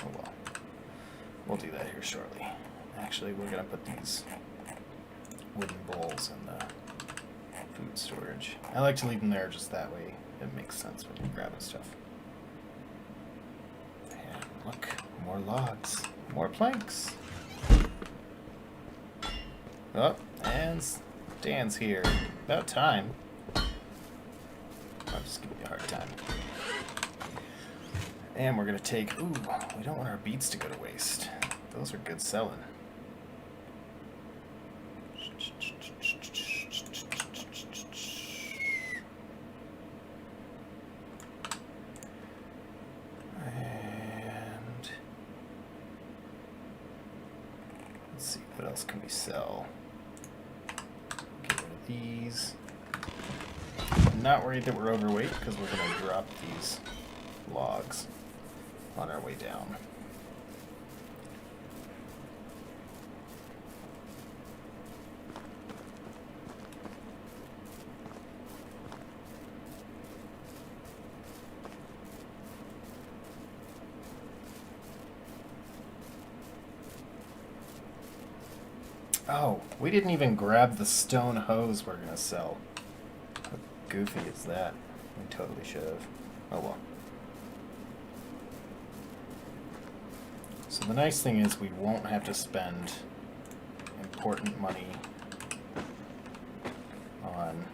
Oh well. We'll do that here shortly. Actually, we're gonna put these wooden bowls in the food storage. I like to leave them there just that way. It makes sense when you're grabbing stuff. And look, more logs, more planks. Oh, and Dan's here. About time. I'll just give you a hard time. And we're gonna take, ooh, we don't want our beets to go to waste. Those are good selling. Let's see, what else can we sell? Get rid of these. I'm not worried that we're overweight because we're going to drop these logs on our way down. Oh, we didn't even grab the stone hose we're going to sell. How goofy is that? We totally should have. Oh well. So the nice thing is we won't have to spend important money on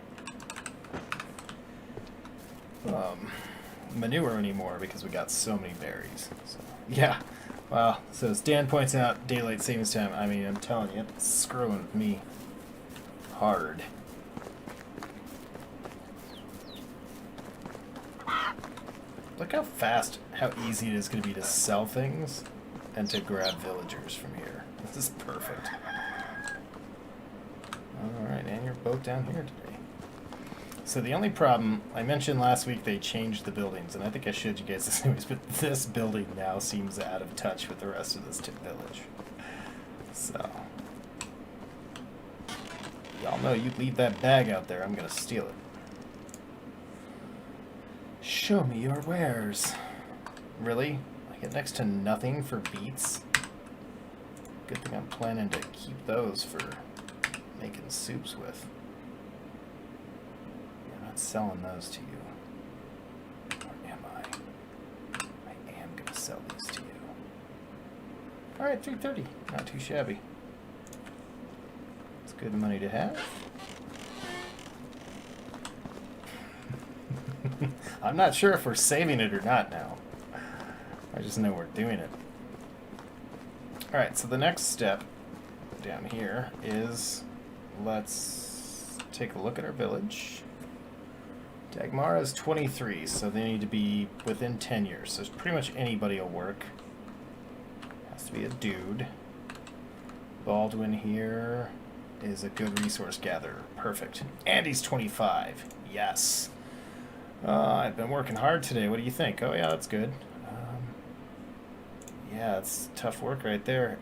manure anymore because we got so many berries. So, yeah. Wow. So as Dan points out, daylight savings time, I mean, I'm telling you, it's screwing with me hard. Look how fast, how easy it is going to be to sell things and to grab villagers from here. This is perfect. Alright, and your boat down here today. So the only problem, I mentioned last week they changed the buildings, and I think I showed you guys this anyways, but this building now seems out of touch with the rest of this village. So, y'all know you leave that bag out there, I'm going to steal it. Show me your wares. Really? I get next to nothing for beets? Good thing I'm planning to keep those for making soups with. I'm not selling those to you. Or am I? I am going to sell these to you. Alright, 330. Not too shabby. It's good money to have. I'm not sure if we're saving it or not now. I just know we're doing it. Alright, so the next step down here is let's take a look at our village. Dagmara is 23, so they need to be within 10 years. So pretty much anybody will work. Has to be a dude. Baldwin here is a good resource gatherer. Perfect. And he's 25. Yes. I've been working hard today. What do you think? Oh, yeah, that's good. Yeah, it's tough work right there.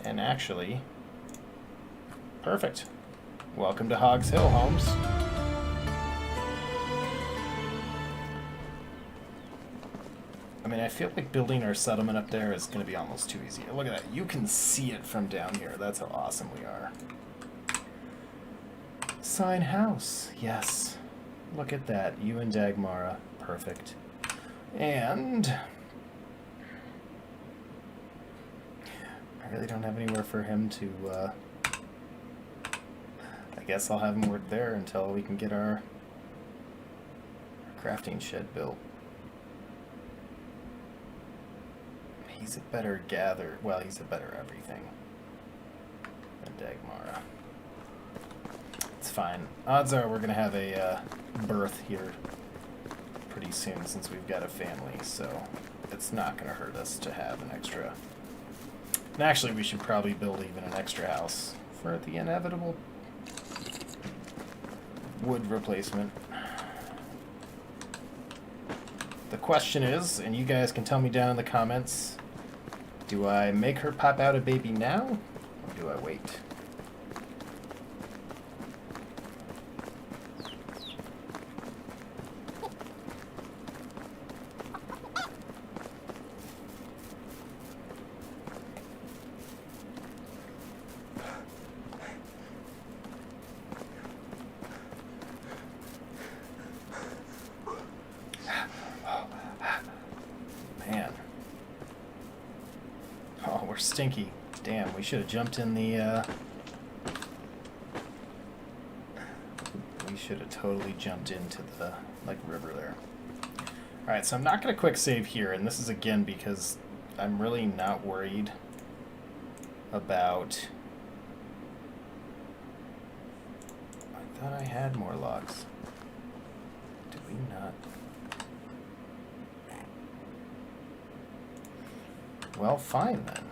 And actually, perfect. Welcome to Hogs Hill, Holmes. I mean, I feel like building our settlement up there is going to be almost too easy. Look at that. You can see it from down here. That's how awesome we are. Sign house. Yes. Look at that. You and Dagmara. Perfect. And I really don't have anywhere for him to, I guess I'll have him work there until we can get our crafting shed built. He's a better gatherer. Well, he's a better everything than Dagmara. It's fine. Odds are we're going to have a birth here pretty soon since we've got a family, so it's not going to hurt us to have an extra. And actually, we should probably build even an extra house for the inevitable wood replacement. The question is, and you guys can tell me down in the comments, do I make her pop out a baby now, or do I wait? Stinky. Damn, we should have jumped in the, we should have totally jumped into the, like, river there. Alright, so I'm not going to quick save here, and this is again because I'm really not worried about... I thought I had more logs. Did we not? Well, fine then.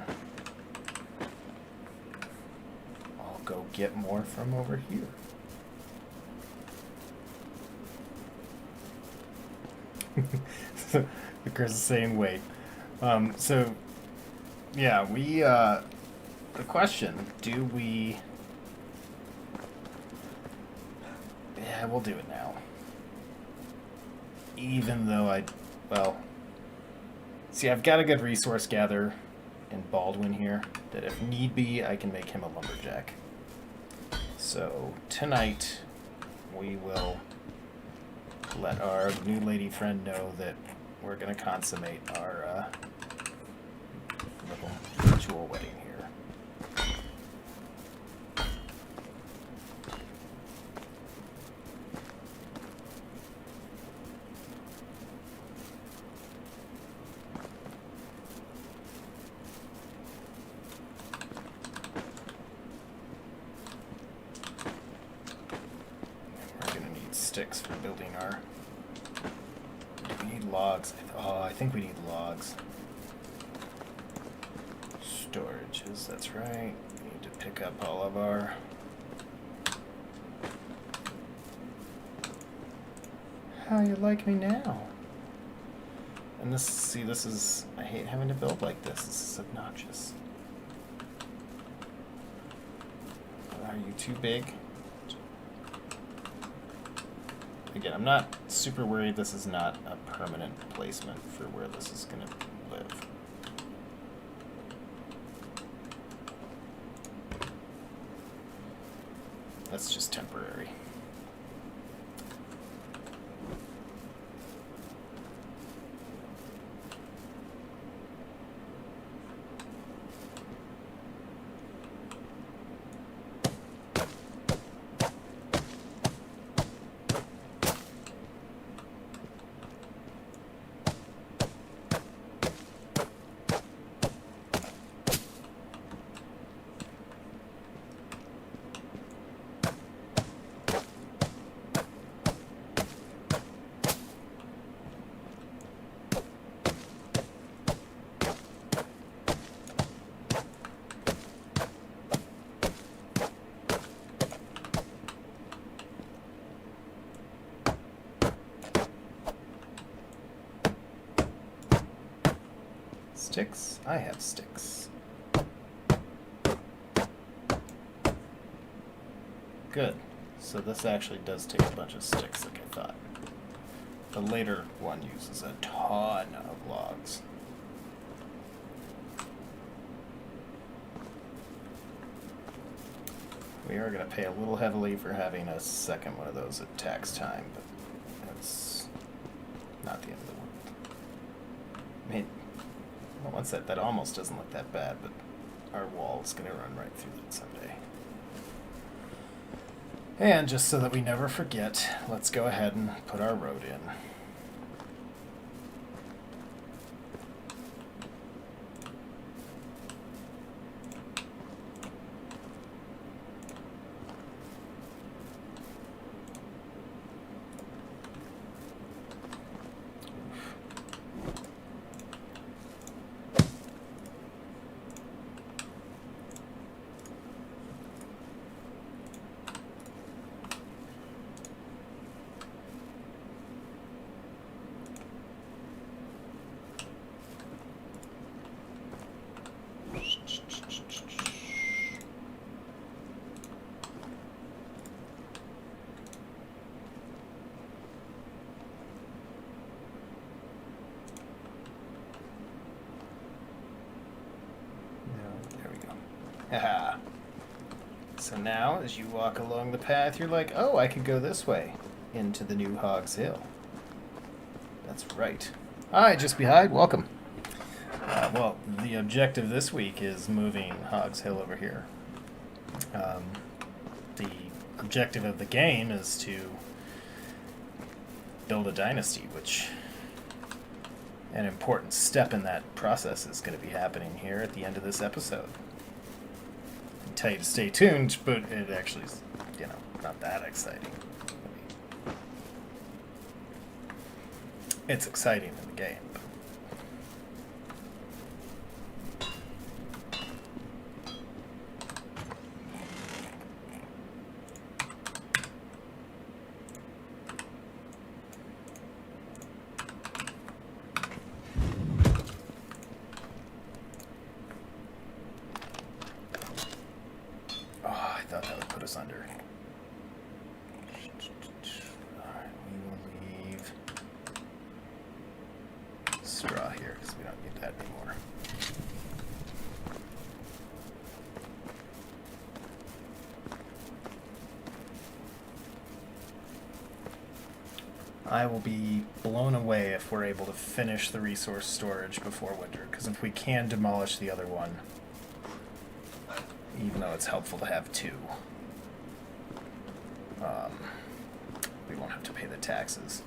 go get more from over here. Chris is saying wait. So, yeah, we, the question, do we... Yeah, we'll do it now. Even though well... See, I've got a good resource gather in Baldwin here, that if need be, I can make him a lumberjack. So, tonight, we will let our new lady friend know that we're going to consummate our little virtual wedding here. We're going to need sticks for building our... We need logs. I think we need logs. Storages, that's right. We need to pick up all of our... How you like me now? And this, see, this is... I hate having to build like this. This is obnoxious. Are you too big? Again, I'm not super worried this is not a permanent placement for where this is going to live. That's just temporary. Sticks? I have sticks. Good. So this actually does take a bunch of sticks like I thought. The later one uses a ton of logs. We are going to pay a little heavily for having a second one of those at tax time, but that's not the end of the world. I mean, well, once that almost doesn't look that bad, but our wall is going to run right through that someday. And just so that we never forget, let's go ahead and put our road in. So now, as you walk along the path, you're like, oh, I could go this way into the new Hogs Hill. That's right. Hi, just behind. Welcome. Well, the objective this week is moving Hogs Hill over here. The objective of the game is to build a dynasty, which an important step in that process is going to be happening here at the end of this episode. Tell you to stay tuned, but it actually is, not that exciting. It's exciting in the game. here, because we don't need that anymore. I will be blown away if we're able to finish the resource storage before winter, because if we can demolish the other one, even though it's helpful to have two, we won't have to pay the taxes.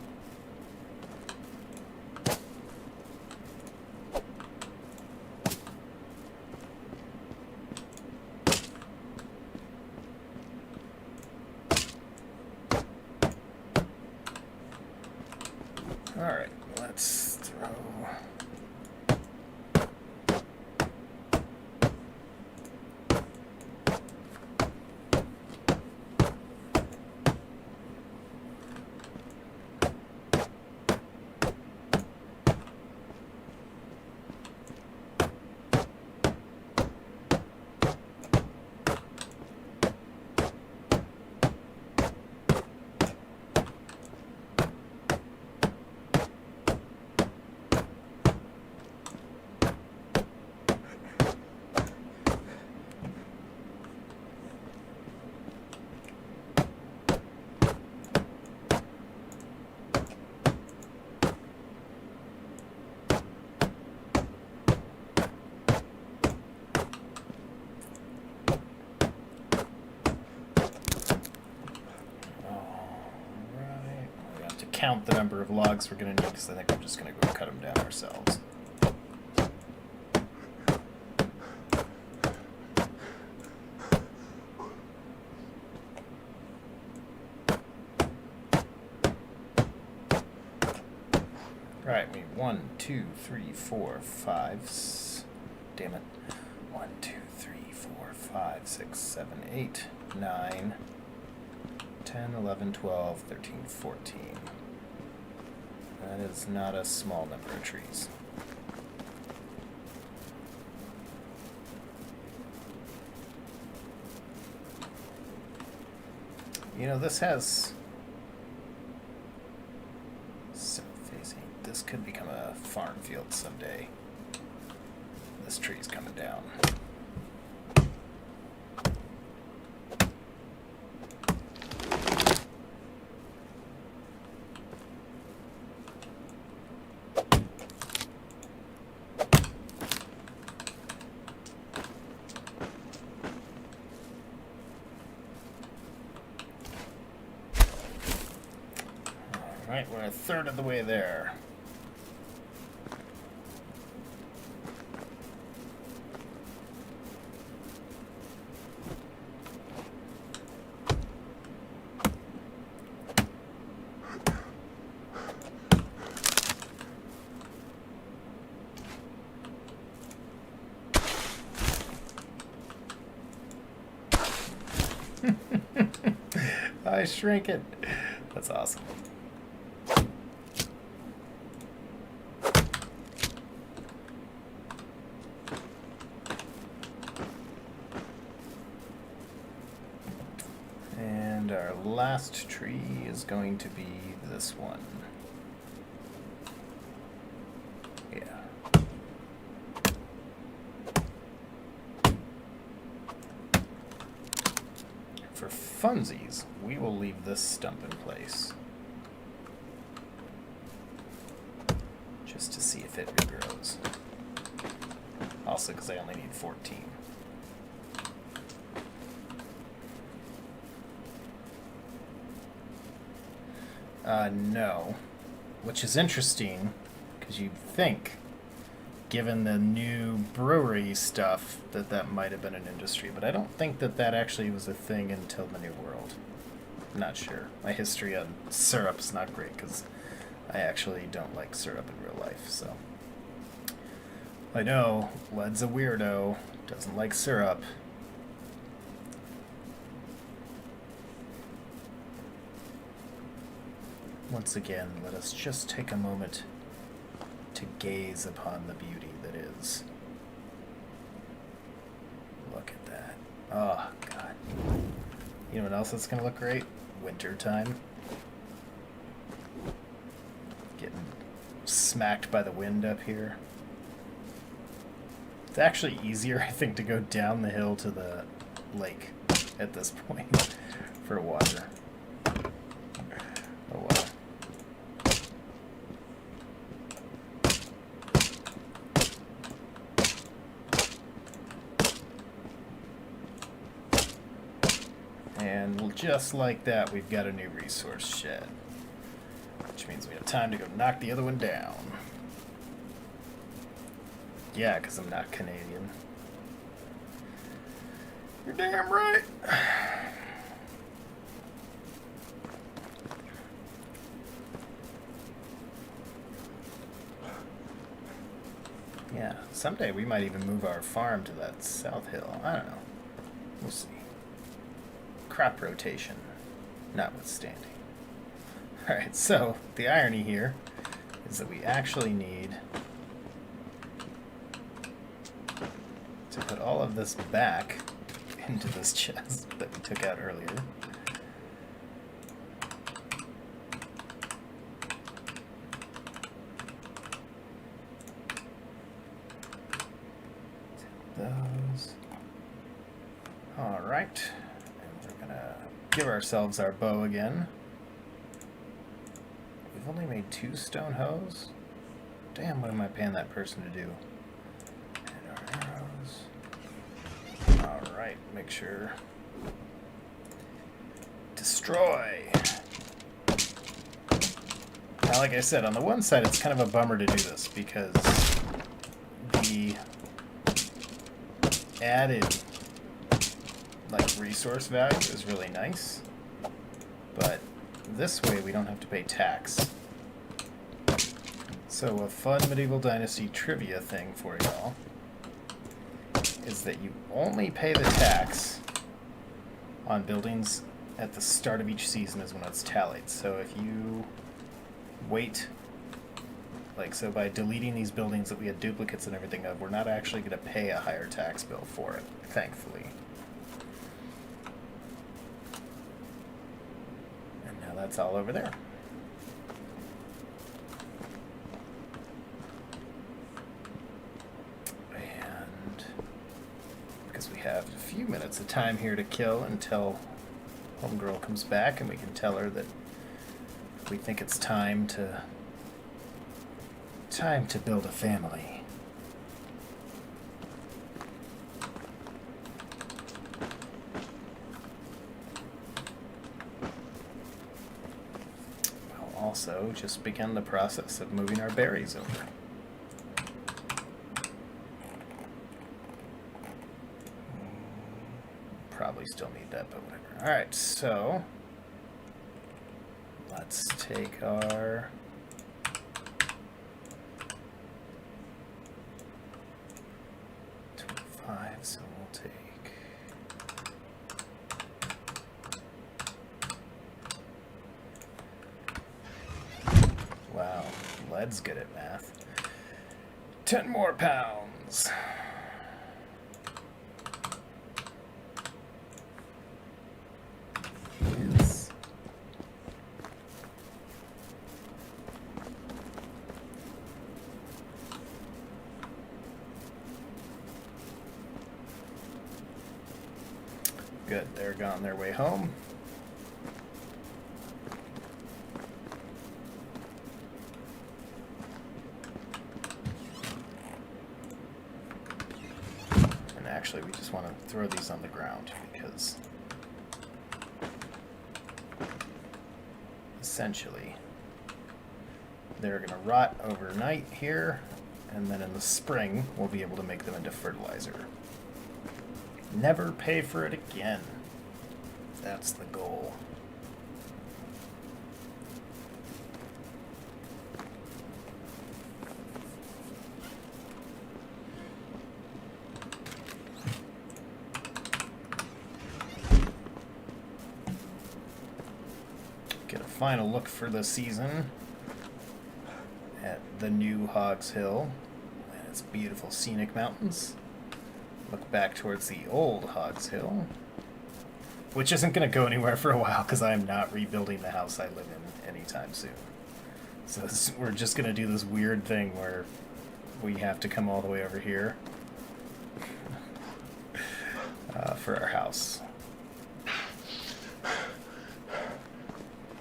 Alright, let's throw... count the number of logs we're going to need, because I think we're just going to go cut them down ourselves. Alright, we need 1, 2, 3, 4, 5. Damn it. 1, 2, 3, 4, 5, 6, 7, 8, 9, 10, 11, 12, 13, 14. That is not a small number of trees. You know, this has south-facing. This could become a farm field someday. This tree's coming down. Alright, we're a third of the way there. I shrink it. That's awesome. And our last tree is going to be this one. Yeah. For funsies, we will leave this stump in place. Just to see if it regrows. Also, because I only need 14. No. Which is interesting, because you'd think, given the new brewery stuff, that that might have been an industry. But I don't think that that actually was a thing until the New World. I'm not sure. My history on syrup's not great, because I actually don't like syrup in real life, so. I know, Led's a weirdo, doesn't like syrup. Once again, let us just take a moment to gaze upon the beauty that is. Look at that. Oh, God. You know what else that's going to look great? Winter time. Getting smacked by the wind up here. It's actually easier, I think, to go down the hill to the lake at this point for water. Oh well. And just like that, we've got a new resource shed. Which means we have time to go knock the other one down. Yeah, because I'm not Canadian. You're damn right. Yeah, someday we might even move our farm to that south hill. I don't know. We'll see. Crop rotation, notwithstanding. Alright, so the irony here is that we actually need to put all of this back into this chest that we took out earlier. Those. Alright. And we're gonna give ourselves our bow again. We've only made 2 stone hoes? Damn, what am I paying that person to do? And our arrows. Alright, make sure. Destroy! Now, like I said, on the one side, it's kind of a bummer to do this because the added resource value is really nice, but this way we don't have to pay tax. So a fun medieval dynasty trivia thing for y'all is that you only pay the tax on buildings at the start of each season is when it's tallied. So if you wait, so by deleting these buildings that we had duplicates and everything of, we're not actually going to pay a higher tax bill for it, thankfully. And now that's all over there. And because we have a few minutes of time here to kill until Homegirl comes back and we can tell her that we think it's time to build a family. We'll also just begin the process of moving our berries over. Probably still need that, but whatever. Alright, so let's take our so we'll take wow, lead's good at math. 10 more pounds. Yes. Good, they're on their way home. And actually, we just want to throw these on the ground because essentially they're going to rot overnight here, and then in the spring we'll be able to make them into fertilizer. Never pay for it again. That's the goal. Get a final look for the season at the new Hogs Hill and its beautiful scenic mountains. Look back towards the old Hogs Hill, which isn't going to go anywhere for a while because I'm not rebuilding the house I live in anytime soon. So we're just going to do this weird thing where we have to come all the way over here for our house.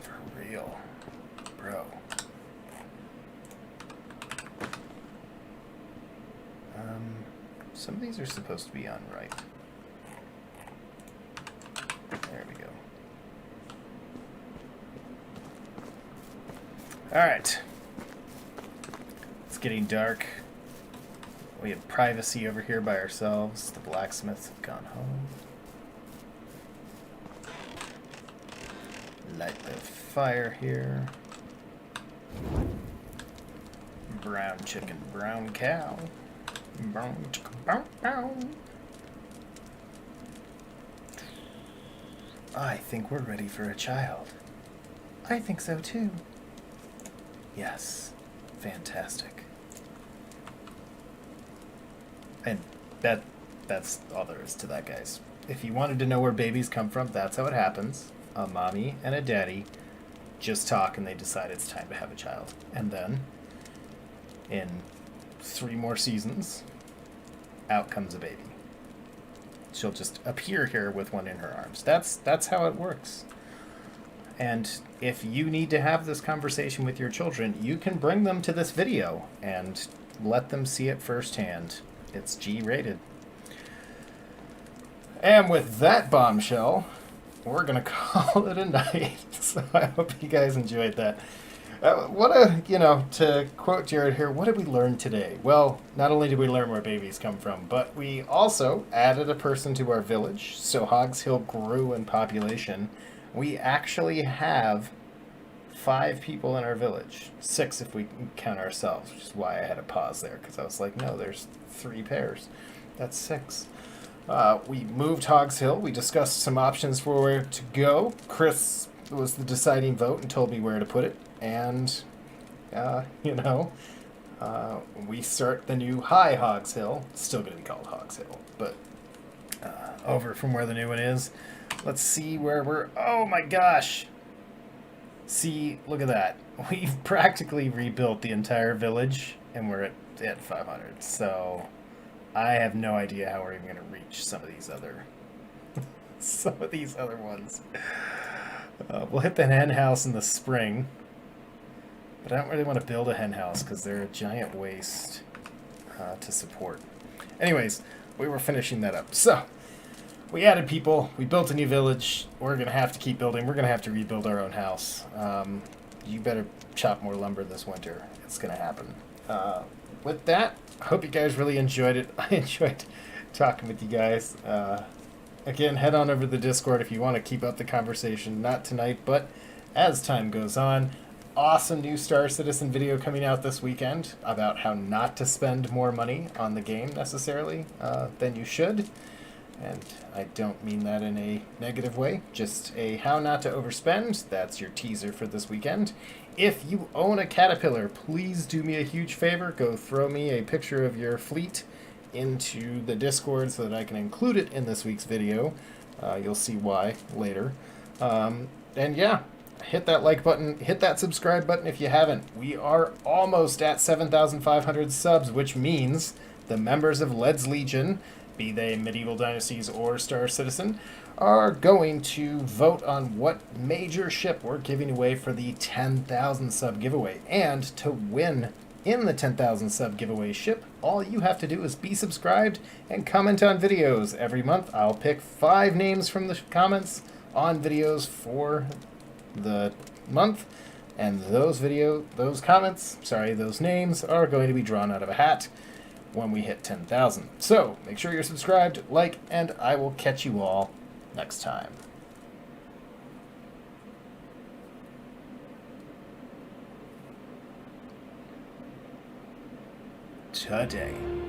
For real. Bro. Some of these are supposed to be on right. There we go. Alright. It's getting dark. We have privacy over here by ourselves. The blacksmiths have gone home. Light the fire here. Brown chicken, brown cow. Brown chicken, brown cow. I think we're ready for a child. I think so too. Yes. Fantastic. And that's all there is to that, guys. If you wanted to know where babies come from, that's how it happens. A mommy and a daddy just talk and they decide it's time to have a child. And then, in 3 more seasons, out comes a baby. She'll just appear here with one in her arms. That's how it works. And if you need to have this conversation with your children, you can bring them to this video and let them see it firsthand. It's G-rated. And with that bombshell, we're going to call it a night. So I hope you guys enjoyed that. To quote Jared here, what did we learn today? Well, not only did we learn where babies come from, but we also added a person to our village. So Hogs Hill grew in population. We actually have 5 people in our village. 6 if we count ourselves, which is why I had to pause there, because I was like, no, there's 3 pairs. That's 6. We moved Hogs Hill. We discussed some options for where to go. Chris was the deciding vote and told me where to put it. And, we start the new High Hogs Hill. It's still going to be called Hogs Hill, but over from where the new one is. Let's see where we're... Oh my gosh! See, look at that. We've practically rebuilt the entire village, and we're at 500. So I have no idea how we're even going to reach some of these other ones. We'll hit the hen house in the spring. But I don't really want to build a hen house because they're a giant waste to support. Anyways, we were finishing that up. So, we added people. We built a new village. We're going to have to keep building. We're going to have to rebuild our own house. You better chop more lumber this winter. It's going to happen. With that, I hope you guys really enjoyed it. I enjoyed talking with you guys. Again, head on over to the Discord if you want to keep up the conversation. Not tonight, but as time goes on. Awesome new Star Citizen video coming out this weekend about how not to spend more money on the game necessarily than you should. And I don't mean that in a negative way, just a how not to overspend. That's your teaser for this weekend. If you own a Caterpillar, please do me a huge favor. Go throw me a picture of your fleet into the Discord so that I can include it in this week's video. You'll see why later. And yeah. Hit that like button, hit that subscribe button if you haven't. We are almost at 7,500 subs, which means the members of Led's Legion, be they Medieval Dynasties or Star Citizen, are going to vote on what major ship we're giving away for the 10,000 sub giveaway. And to win in the 10,000 sub giveaway ship, all you have to do is be subscribed and comment on videos. Every month I'll pick 5 names from the comments on videos for the month, and those names are going to be drawn out of a hat when we hit 10,000. So make sure you're subscribed, like, and I will catch you all next time. Today.